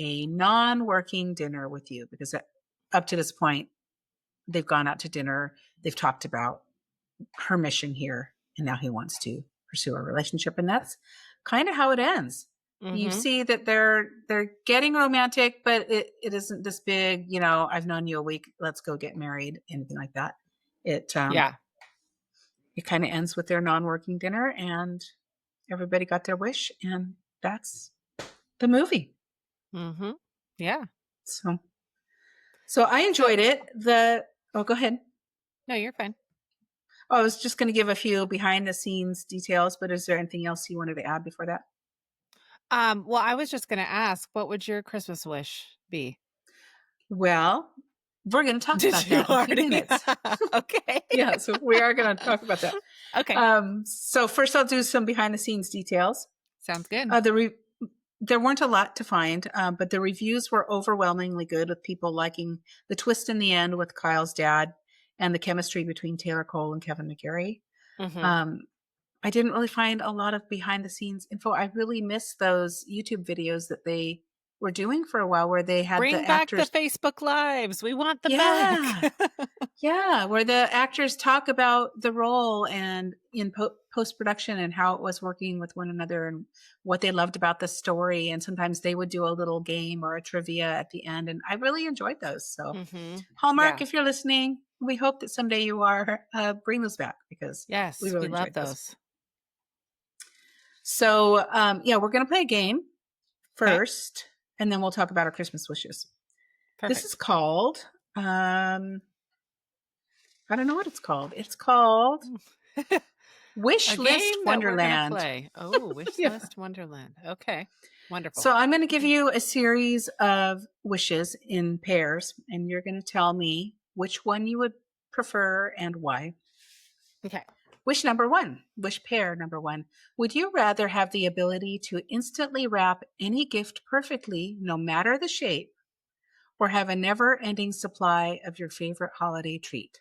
a non-working dinner with you, because up to this point, they've gone out to dinner. They've talked about her mission here, and now he wants to pursue a relationship, and that's kind of how it ends. Mm-hmm. You see that they're getting romantic, but it isn't this big, I've known you a week, let's go get married, anything like that. It kind of ends with their non-working dinner, and everybody got their wish, and that's the movie. Mm-hmm. Yeah. So I enjoyed it. Go ahead. No, you're fine. I was just going to give a few behind the scenes details, but is there anything else you wanted to add before that? Well, I was just going to ask, what would your Christmas wish be? Well, we're going to talk about that in a few minutes. Okay. Yeah, so we are going to talk about that. Okay. So first I'll do some behind the scenes details. Sounds good. There weren't a lot to find, but the reviews were overwhelmingly good, with people liking the twist in the end with Kyle's dad and the chemistry between Taylor Cole and Kevin McGarry. Mm-hmm. I didn't really find a lot of behind the scenes info. I really missed those YouTube videos that they were doing for a while where they had Bring the back the actors. Facebook Lives. We want them back. Yeah. Yeah, where the actors talk about the role and in post-production and how it was working with one another and what they loved about the story. And sometimes they would do a little game or a trivia at the end. And I really enjoyed those. So, Hallmark, Yeah. if you're listening, we hope that someday you are. Bring those back because we Yes, really we love enjoyed those. those. So, yeah, we're going to play a game Okay. first, and then we'll talk about our Christmas wishes. This is Perfect. called, I don't know what it's called. It's called A Wish List game that we're gonna Wonderland. play. Oh, Wish Yeah. List Wonderland. Okay. Wonderful. So I'm going to give you a series of wishes in pairs, and you're going to tell me which one you would prefer and why. Okay. Wish number one, wish pair number one. Would you rather have the ability to instantly wrap any gift perfectly, no matter the shape, or have a never ending supply of your favorite holiday treat?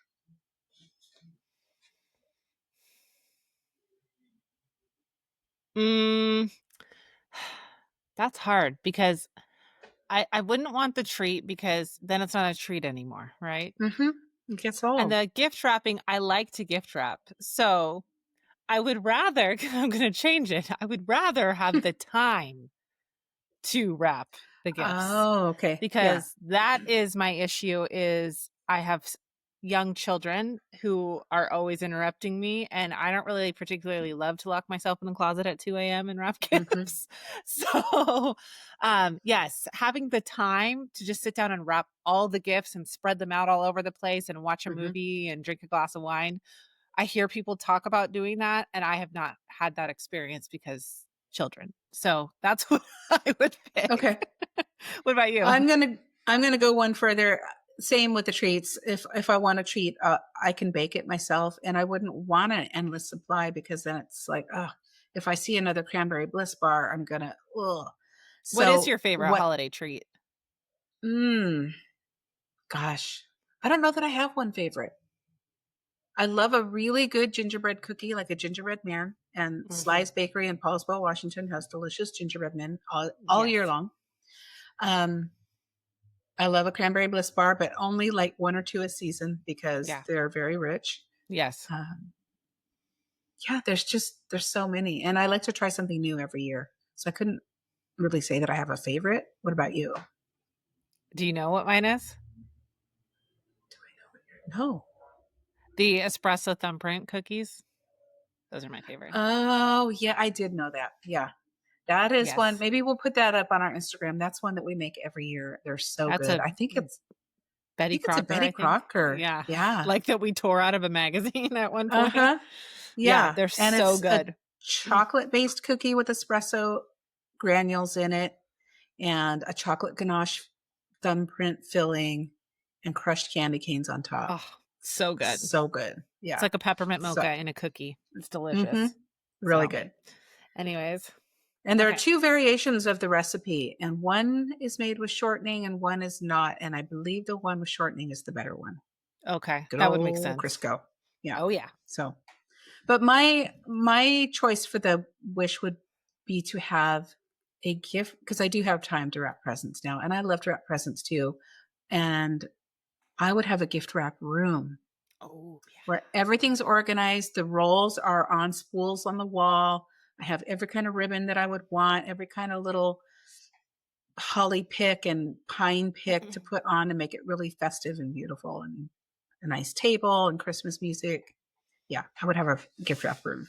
Mm, that's hard because I wouldn't want the treat because then it's not a treat anymore, right? Mm-hmm. It gets And old. the gift wrapping, I like to gift wrap. So I would rather, I'm going to change it. I would rather have the time to wrap the gifts Oh, okay. Yeah. because that is my issue is I have young children who are always interrupting me and I don't really particularly love to lock myself in the closet at 2 a.m. and wrap Mm-hmm. gifts. So yes, having the time to just sit down and wrap all the gifts and spread them out all over the place and watch a Mm-hmm. movie and drink a glass of wine. I hear people talk about doing that and I have not had that experience because children. So that's what I would pick. Okay. What about you? I'm gonna go one further. Same with the treats. If I want a treat, I can bake it myself, and I wouldn't want an endless supply because then it's like, oh, if I see another cranberry bliss bar, I'm gonna, ugh. What is So your favorite what? holiday treat? Mm, gosh, I don't know that I have one favorite. I love a really good gingerbread cookie, like a gingerbread man. And Mhm. Sly's Bakery in Paulsville, Washington, has delicious gingerbread men all year Yes. long. Um, I love a cranberry bliss bar, but only like one or two a season because Yeah. they're very rich. Yes. Um, yeah, there's so many, and I like to try something new every year. So I couldn't really say that I have a favorite. What about you? Do you know what mine is? No. The espresso thumbprint cookies. Those are my favorite. Oh, yeah, I did know that. Yeah, that is one. Yes. Maybe we'll put that up on our Instagram. That's one that we make every year. They're so That's good. a I Betty think it's a Crocker, Betty I think. Crocker. Yeah. Yeah. Like that we tore out of a magazine at one point. Uh-huh. Yeah, Yeah, they're and so it's a good. chocolate-based cookie with espresso granules in it and a chocolate ganache thumbprint filling and crushed candy canes on top. Oh, so good. So good. It's Yeah. like a peppermint So, mocha in a cookie. It's mhm. delicious. Really So, good. anyways, And there are okay. two variations of the recipe, and one is made with shortening and one is not. And I believe the one with shortening is the better one. Okay. Good That would make old sense. Crisco. Yeah. Oh, yeah. So, but my choice for the wish would be to have a gift because I do have time to wrap presents now, and I love to wrap presents too. And I would have a gift wrap room Oh, yeah. where everything's organized. The rolls are on spools on the wall. I have every kind of ribbon that I would want, every kind of little holly pick and pine pick to put on to make it really festive and beautiful, and a nice table and Christmas music. Yeah, I would have a gift wrap room.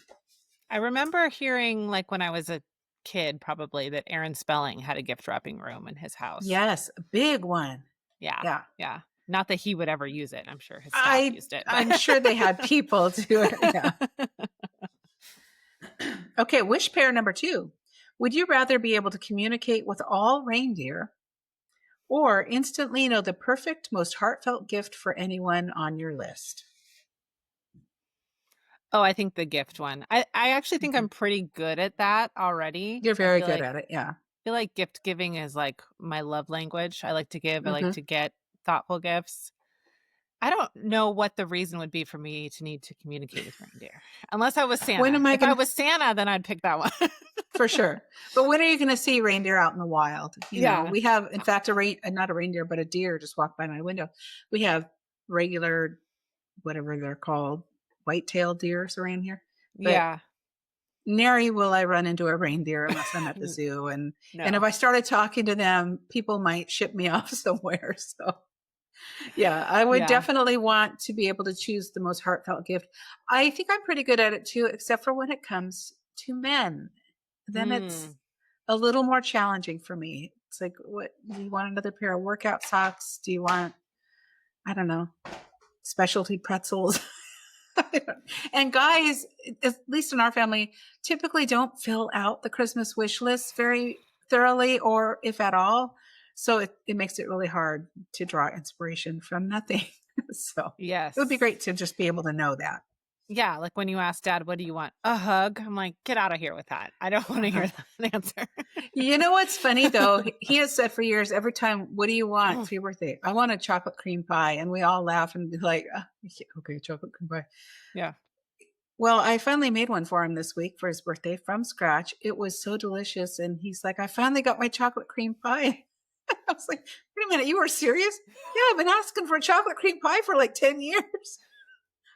I remember hearing, like, when I was a kid, probably, that Aaron Spelling had a gift wrapping room in his house. Yes, a big one. Yeah. Yeah. Yeah. Not that he would ever use it. I'm sure his staff I used it, but I'm sure they had people do it. Yeah. Okay, wish pair number 2. Would you rather be able to communicate with all reindeer or instantly know the perfect, most heartfelt gift for anyone on your list? Oh, I think the gift one. I actually think Mhm. I'm pretty good at that already. You're I very good at it. Yeah. feel like gift giving is like my love language. I like to give, I like Hmm. to get thoughtful gifts. I don't know what the reason would be for me to need to communicate with reindeer, unless I was When Santa. am I If I gonna was Santa, then I'd pick that one. For sure. But when are you gonna see reindeer out in the wild? Yeah. We have, in fact, not a reindeer, but a deer just walked by my window. We have regular, whatever they're called, white-tailed deers around here. But Yeah. nary will I run into a reindeer unless I'm at the N zoo. And if no. I started talking to them, people might ship me off somewhere. So yeah, I would Yeah. definitely want to be able to choose the most heartfelt gift. I think I'm pretty good at it too, except for when it comes to men. Then it's Mm. a little more challenging for me. It's like, what do you want? Another pair of workout socks? Do you want, I don't know, specialty pretzels? And guys, at least in our family, typically don't fill out the Christmas wish list very thoroughly, or if at all. So it makes it really hard to draw inspiration from nothing. So it would be Yes. great to just be able to know that. Yeah, like when you ask dad, "What do you want?" "A hug." I'm like, "Get out of here with that. I don't wanna Uh-huh. hear that answer." You know what's funny though? He has said for years, every time, what do you want for your birthday? I want a chocolate cream pie. And we all laugh and be like, okay, chocolate cream pie. Yeah. Well, I finally made one for him this week for his birthday from scratch. It was so delicious. And he's like, I finally got my chocolate cream pie. I was like, wait a minute, you were serious? Yeah, I've been asking for a chocolate cream pie for like 10 years.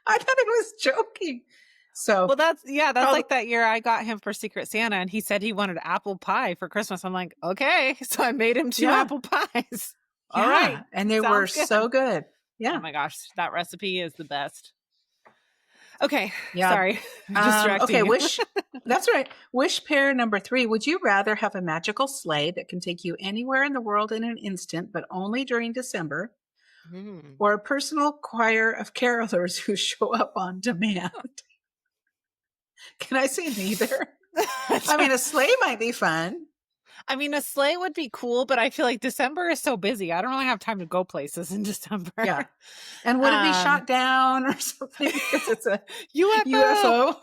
I thought he was joking. So, Well, that's probably, like that year I got him for Secret Santa, and he said he wanted apple pie for Christmas. I'm like, "Okay." So I made him 2 yeah, apple pies. All right. yeah. And they were Sounds so good. good. Oh Yeah, my gosh, that recipe is the best. Okay, yeah. sorry. Distracting Okay, you. that's right. Wish pair number 3. Would you rather have a magical sleigh that can take you anywhere in the world in an instant, but only during December, Mm. or a personal choir of carolers who show up on demand? Can I say neither? I mean, a sleigh might be fun. I mean, a sleigh would be cool, but I feel like December is so busy. I don't really have time to go places in December. Yeah. And would it be Um, shot down or something because it's a UFO. UFO?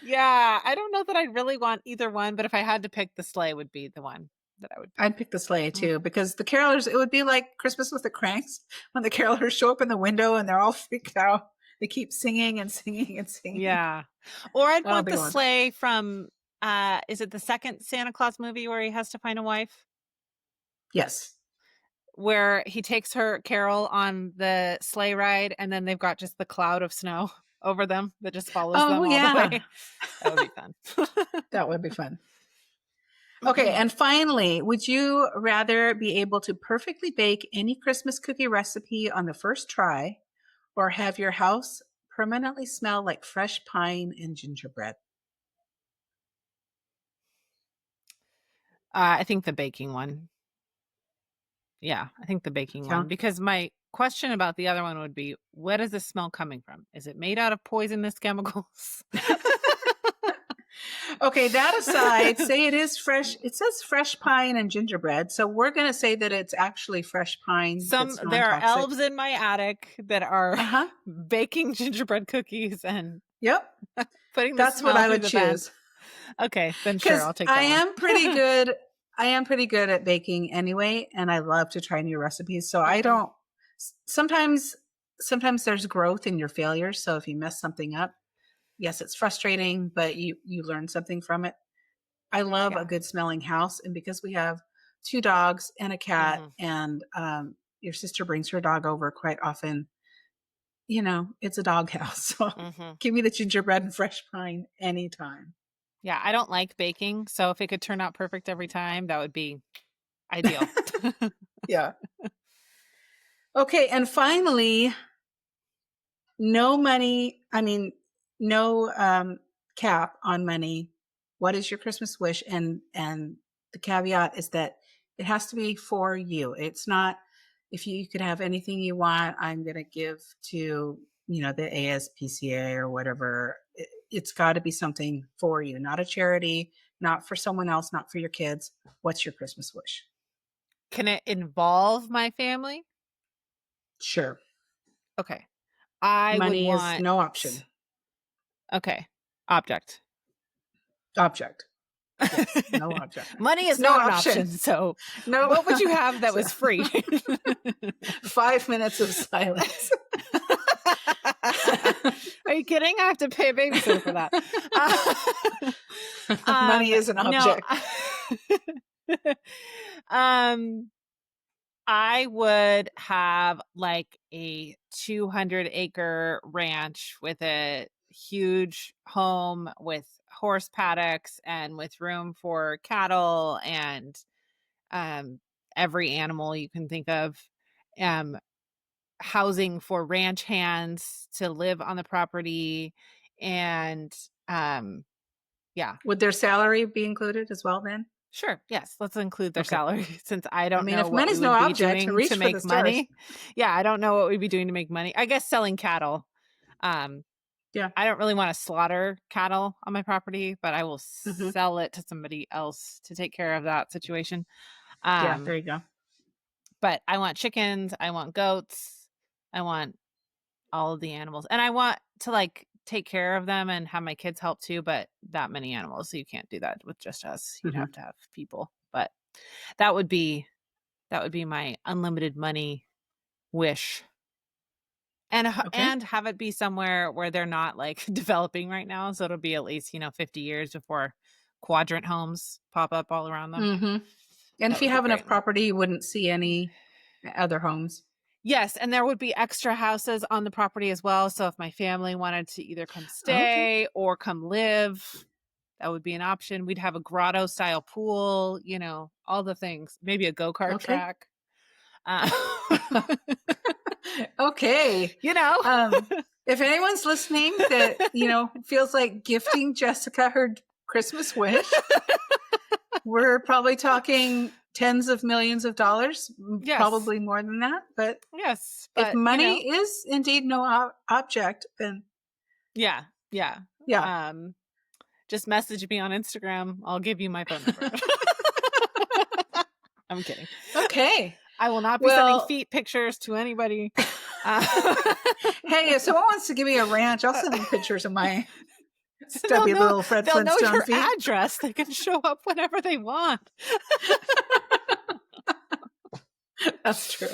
Yeah, I don't know that I really want either one, but if I had to pick, the sleigh would be the one that I would pick. I'd pick the sleigh Mm. too because the carolers, it would be like Christmas with the Cranks when the carolers show up in the window and they're all freaked out. They keep singing and singing and singing. Yeah. Or I'd Oh, want big the one. sleigh from is it the second Santa Claus movie where he has to find a wife? Yes. Where he takes her Carol on the sleigh ride and then they've got just the cloud of snow over them that just follows Oh, them all the yeah. way. That would be fun. That would be fun. Okay. And finally, would you rather be able to perfectly bake any Christmas cookie recipe on the first try, or have your house permanently smell like fresh pine and gingerbread? I think the baking one. Yeah, I think the baking Yeah. one because my question about the other one would be, what is the smell coming from? Is it made out of poisonous chemicals? Okay, that aside, say it is fresh. It says fresh pine and gingerbread. So we're going to say that it's actually fresh pine that's There are non-toxic. elves in my attic that are Uh-huh. baking gingerbread cookies and Yep. putting the That's what smell I through would the vent. choose. Okay, then sure, Cuz I'll take I that one. am pretty good. I am pretty good at baking anyway, and I love to try new recipes. So I don't sometimes sometimes there's growth in your failures. So if you mess something up, yes, it's frustrating, but you learn something from it. I love a Yeah. good smelling house. And because we have 2 dogs and a cat, Mhm. and your sister brings her dog over quite often, it's a dog house. So Mhm. give me the gingerbread and fresh pine anytime. Yeah, I don't like baking, so if it could turn out perfect every time, that would be ideal. Yeah. Okay. And finally, no money. I mean, no cap on money. What is your Christmas wish? And the caveat is that it has to be for you. It's not, if you could have anything you want, I'm going to give to the ASPCA or whatever. It's got to be something for you, not a charity, not for someone else, not for your kids. What's your Christmas wish? Can it involve my family? Sure. Okay. I would Money is want no option. okay, object. Object. Yes, no object. Money It's is no not an option. option. So No. what would you have that So, was free? 5 minutes of silence. Are you kidding? I have to pay a babysitter for that. Money is an No. object. um, I would have like a 200-acre ranch with a huge home with horse paddocks and with room for cattle and um, every animal you can think of. Um, Housing for ranch hands to live on the property, and yeah. Would their salary be included as well then? Sure, yes, let's include their Okay. salary since I I don't mean, know if what we money's no would be object, doing to reach for the make stars. money. Yeah, I don't know what we'd be doing to make money. I guess selling cattle. Um, Yeah. I don't really wanna slaughter cattle on my property, but I will Hmm. sell it to somebody else to take care of that situation. Yeah, Um, there you go. but I want chickens, I want goats, I want all of the animals, and I want to, like, take care of them and have my kids help too, but that many animals, so you can't do that with just us. You'd Hmm. have to have people, but that would be that would be my unlimited money wish, Okay. and have it be somewhere where they're not, like, developing right now, so it'll be at least, 50 years before quadrant homes pop up all around them. Hmm. And That if you would be have enough great. property, you wouldn't see any other homes. Yes, and there would be extra houses on the property as well, so if my family wanted to either come Okay. stay or come live, that would be an option. We'd have a grotto style pool, all the things. Maybe a go-kart Okay. track. Uh, Okay. you know? If anyone's listening that, feels like gifting Jessica her Christmas wish, we're probably talking tens of millions of dollars, Yes. probably more than that. But Yes, if but, money is indeed no object, then yeah, yeah. yeah. Um, just message me on Instagram. I'll give you my phone number. I'm kidding. Okay. I will not be sending Well, feet pictures to anybody. Uh, hey, if someone wants to give me a ranch, I'll send them pictures of my they'll stubby know little Fred they'll know Flintstone your feet. address. They can show up whenever they want. That's true.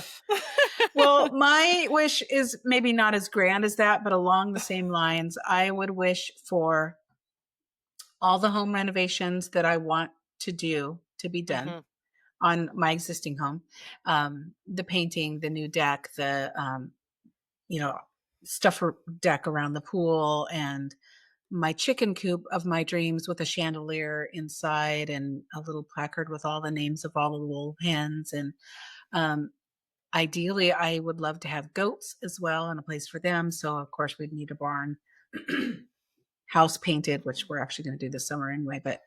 Well, my wish is maybe not as grand as that, but along the same lines. I would wish for all the home renovations that I want to do to be done Mhm. on my existing home. The painting, the new deck, the you know stuffer deck around the pool, and my chicken coop of my dreams with a chandelier inside and a little placard with all the names of all the little hens. And um, ideally, I would love to have goats as well and a place for them. So, of course, we'd need a barn, house painted, which we're actually going to do this summer anyway. But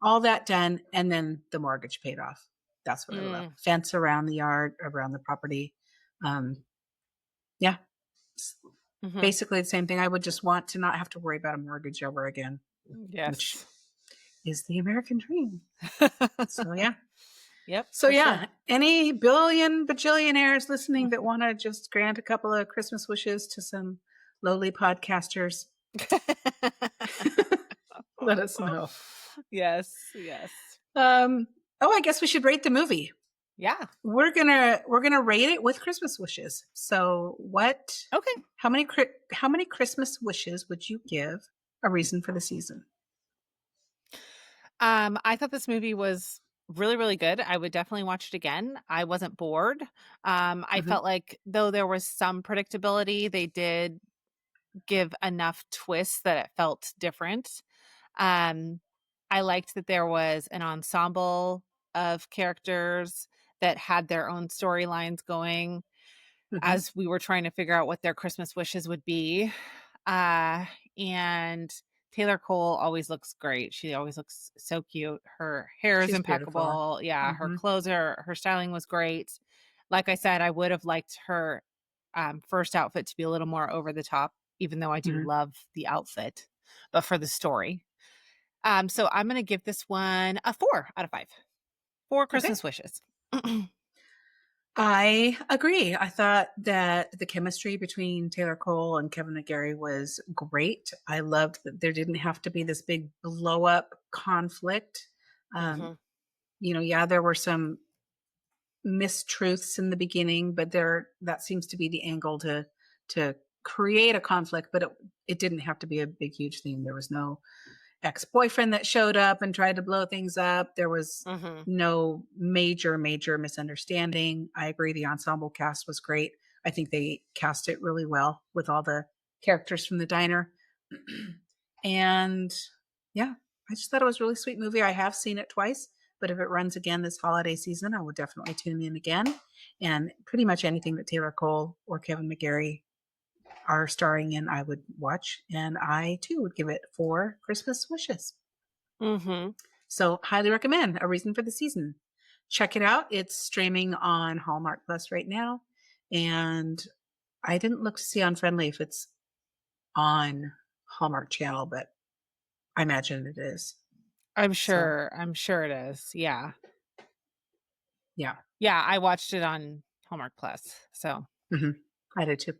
all that done, and then the mortgage paid off. That's what I would love. Mm. Fence around the yard, around the property. Yeah, it's Mhm. basically the same thing. I would just want to not have to worry about a mortgage ever again, which Yes. is the American dream. So, yeah. Yep, So for yeah, sure. any billion bajillionaires listening that want to just grant a couple of Christmas wishes to some lowly podcasters, let us know. Yes, yes. Um, oh, I guess we should rate the movie. Yeah. We're gonna rate it with Christmas wishes. So Okay. how many Christmas wishes would you give A Reason for the Season? I thought this movie was really, really good. I would definitely watch it again. I wasn't bored. I Hmm. felt like though there was some predictability, they did give enough twists that it felt different. Um, I liked that there was an ensemble of characters that had their own storylines going Hmm. as we were trying to figure out what their Christmas wishes would be. Uh, and Taylor Cole always looks great. She always looks so cute. Her hair is She's beautiful. impeccable. Yeah, her Hmm. clothes her styling was great. Like I said, I would have liked her first outfit to be a little more over the top, even though I do Hmm. love the outfit, but for the story. So I'm gonna give this one a 4 out of 5. 4 Okay. Christmas wishes. I agree. I thought that the chemistry between Taylor Cole and Kevin McGarry was great. I loved that there didn't have to be this big blow up conflict. Um, Mhm. yeah, there were some mistruths in the beginning, but that seems to be the angle to create a conflict, but it didn't have to be a big huge thing. There was no ex-boyfriend that showed up and tried to blow things up. There was Mhm. no major misunderstanding. I agree the ensemble cast was great. I think they cast it really well with all the characters from the diner. And yeah, I just thought it was a really sweet movie. I have seen it twice, but if it runs again this holiday season, I will definitely tune in again. And pretty much anything that Taylor Cole or Kevin McGarry are starring in, I would watch. And I too would give it 4 Christmas wishes. Mhm. So, highly recommend A Reason for the Season. Check it out. It's streaming on Hallmark Plus right now. And I didn't look to see on Friendly if it's on Hallmark Channel, but I imagine it is. So, I'm sure it is. Yeah. yeah. Yeah, I watched it on Hallmark Plus. So, hmm I did too.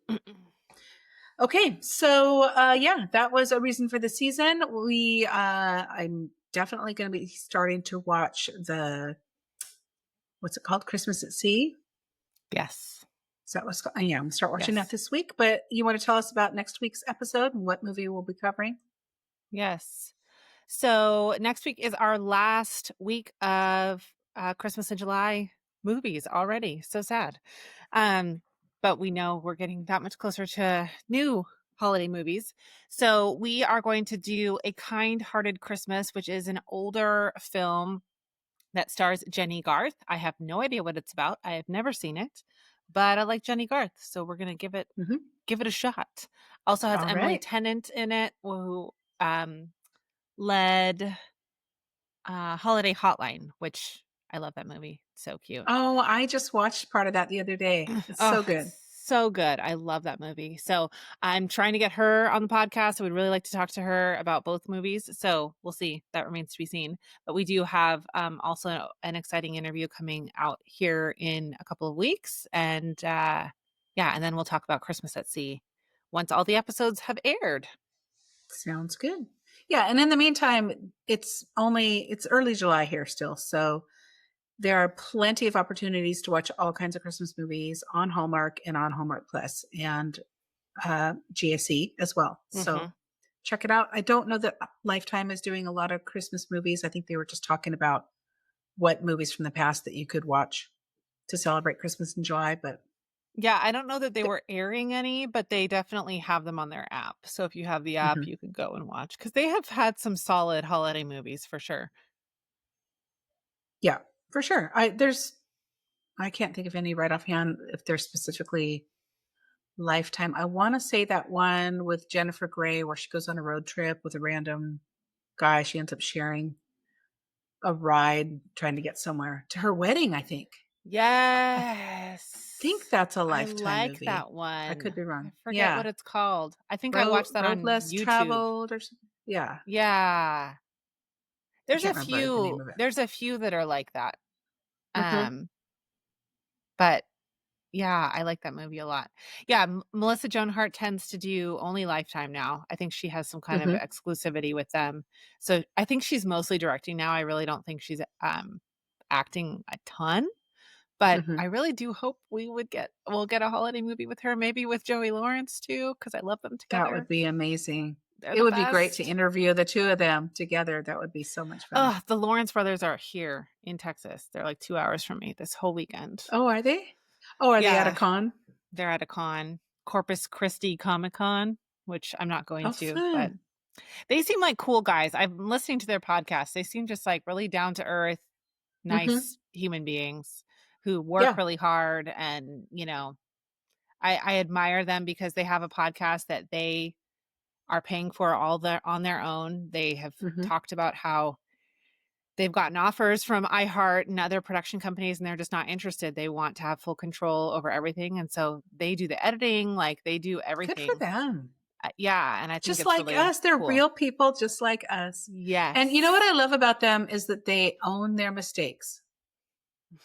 Okay, so yeah, that was A Reason for the Season. I'm definitely going to be starting to watch the what's it called, Christmas at Sea. yes. Is that what's called? Yeah, I'm gonna start watching that Yes. this week. But you want to tell us about next week's episode and what movie we'll be covering? Yes. So next week is our last week of Christmas in July movies already. So sad. Um, but we know we're getting that much closer to new holiday movies. So we are going to do A Kind-Hearted Christmas, which is an older film that stars Jenny Garth. I have no idea what it's about. I have never seen it, but I like Jenny Garth, so we're gonna hmm give it a shot. Also has All Emily right. Tennant in it, who led Holiday Hotline, which I love that movie. So cute. Oh, I just watched part of that the other day. It's so Oh, it's good. so good. I love that movie. So I'm trying to get her on the podcast. I would really like to talk to her about both movies. So we'll see. That remains to be seen. But we do have also an exciting interview coming out here in a couple of weeks. And yeah, and then we'll talk about Christmas at Sea once all the episodes have aired. Sounds good. Yeah, and in the meantime, it's early July here still, so there are plenty of opportunities to watch all kinds of Christmas movies on Hallmark and on Hallmark Plus and GSE as well. So Hmm. check it out. I don't know that Lifetime is doing a lot of Christmas movies. I think they were just talking about what movies from the past that you could watch to celebrate Christmas in July, but Yeah, I don't know that they th- were airing any, but they definitely have them on their app. So if you have the app, mhm. you could go and watch because they have had some solid holiday movies for sure. Yeah, for sure. I can't think of any right offhand if they're specifically Lifetime. I want to say that one with Jennifer Grey where she goes on a road trip with a random guy. She ends up sharing a ride trying to get somewhere to her wedding, I think. I think Yes. that's a I Lifetime like movie. that I could one. be I wrong. forget what Yeah. it's called. I think I Road watched that Road on Less YouTube. Traveled or something. Yeah. Yeah. I can't remember the name of it. There's a few that are like that. Mhm. Um, but yeah, I like that movie a lot. Yeah, Melissa Joan Hart tends to do only Lifetime now. I think she has some kind of Mhm. exclusivity with them. So I think she's mostly directing now. I really don't think she's acting a ton, but I Mhm. really do hope we'll get a holiday movie with her, maybe with Joey Lawrence too, because I love them That would together. be amazing. They're It the would be great to best. interview the 2 of them together. That would be so much fun. Oh, the Lawrence brothers are here in Texas. They're like 2 hours from me this whole weekend. Oh, are they? Oh, are they at a Yeah, con? they're at a con, Corpus Christi Comic Con, which I'm not going Oh, to, but fun. they seem like cool guys. I'm listening to their podcast. They seem just like really down to earth, Mhm. nice human beings who work Yeah. really hard. And, I admire them because they have a podcast that they are paying for on their own. They have Mhm. talked about how they've gotten offers from iHeart and other production companies, and they're just not interested. They want to have full control over everything. And so they do the editing, like they do Good for everything. them. Yeah. And I think Just it's like really us, they're cool. real people just like us. And you know what Yes. I love about them is that they own their mistakes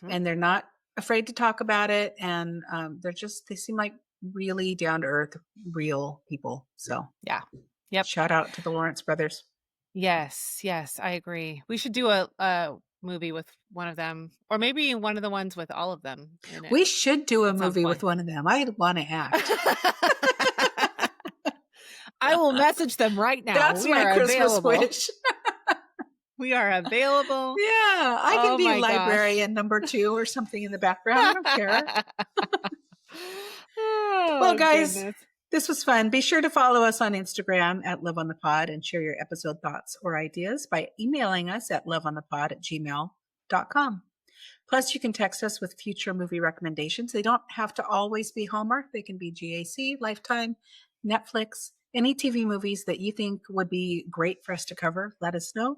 Mhm. and they're not afraid to talk about it, and they seem like really down to earth, real people. So Yeah. Yep. shout out to the Lawrence brothers. Yes, yes, I agree. We should do a movie with one of them, or maybe one of the ones with all of them in it We should do a at some movie with point. one of them. I want to act. I will message them right now. That's We my are Christmas available. wish. We are available. Yeah, I can Oh be my gosh. librarian number 2 or something in the background. I don't care. Well, Oh guys, goodness. this was fun. Be sure to follow us on Instagram at Love on the Pod and share your episode thoughts or ideas by emailing us at loveonthepod@gmail.com. Plus, you can text us with future movie recommendations. They don't have to always be Hallmark. They can be GAC, Lifetime, Netflix, any TV movies that you think would be great for us to cover. Let us know.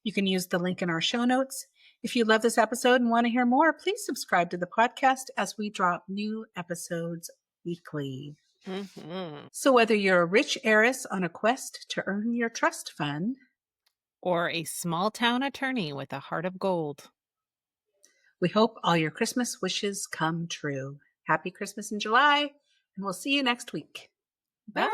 You can use the link in our show notes. If you love this episode and want to hear more, please subscribe to the podcast as we drop new episodes weekly. Mhm. So whether you're a rich heiress on a quest to earn your trust fund, Or a small town attorney with a heart of gold. we hope all your Christmas wishes come true. Happy Christmas in July, and we'll see you next week. Bye.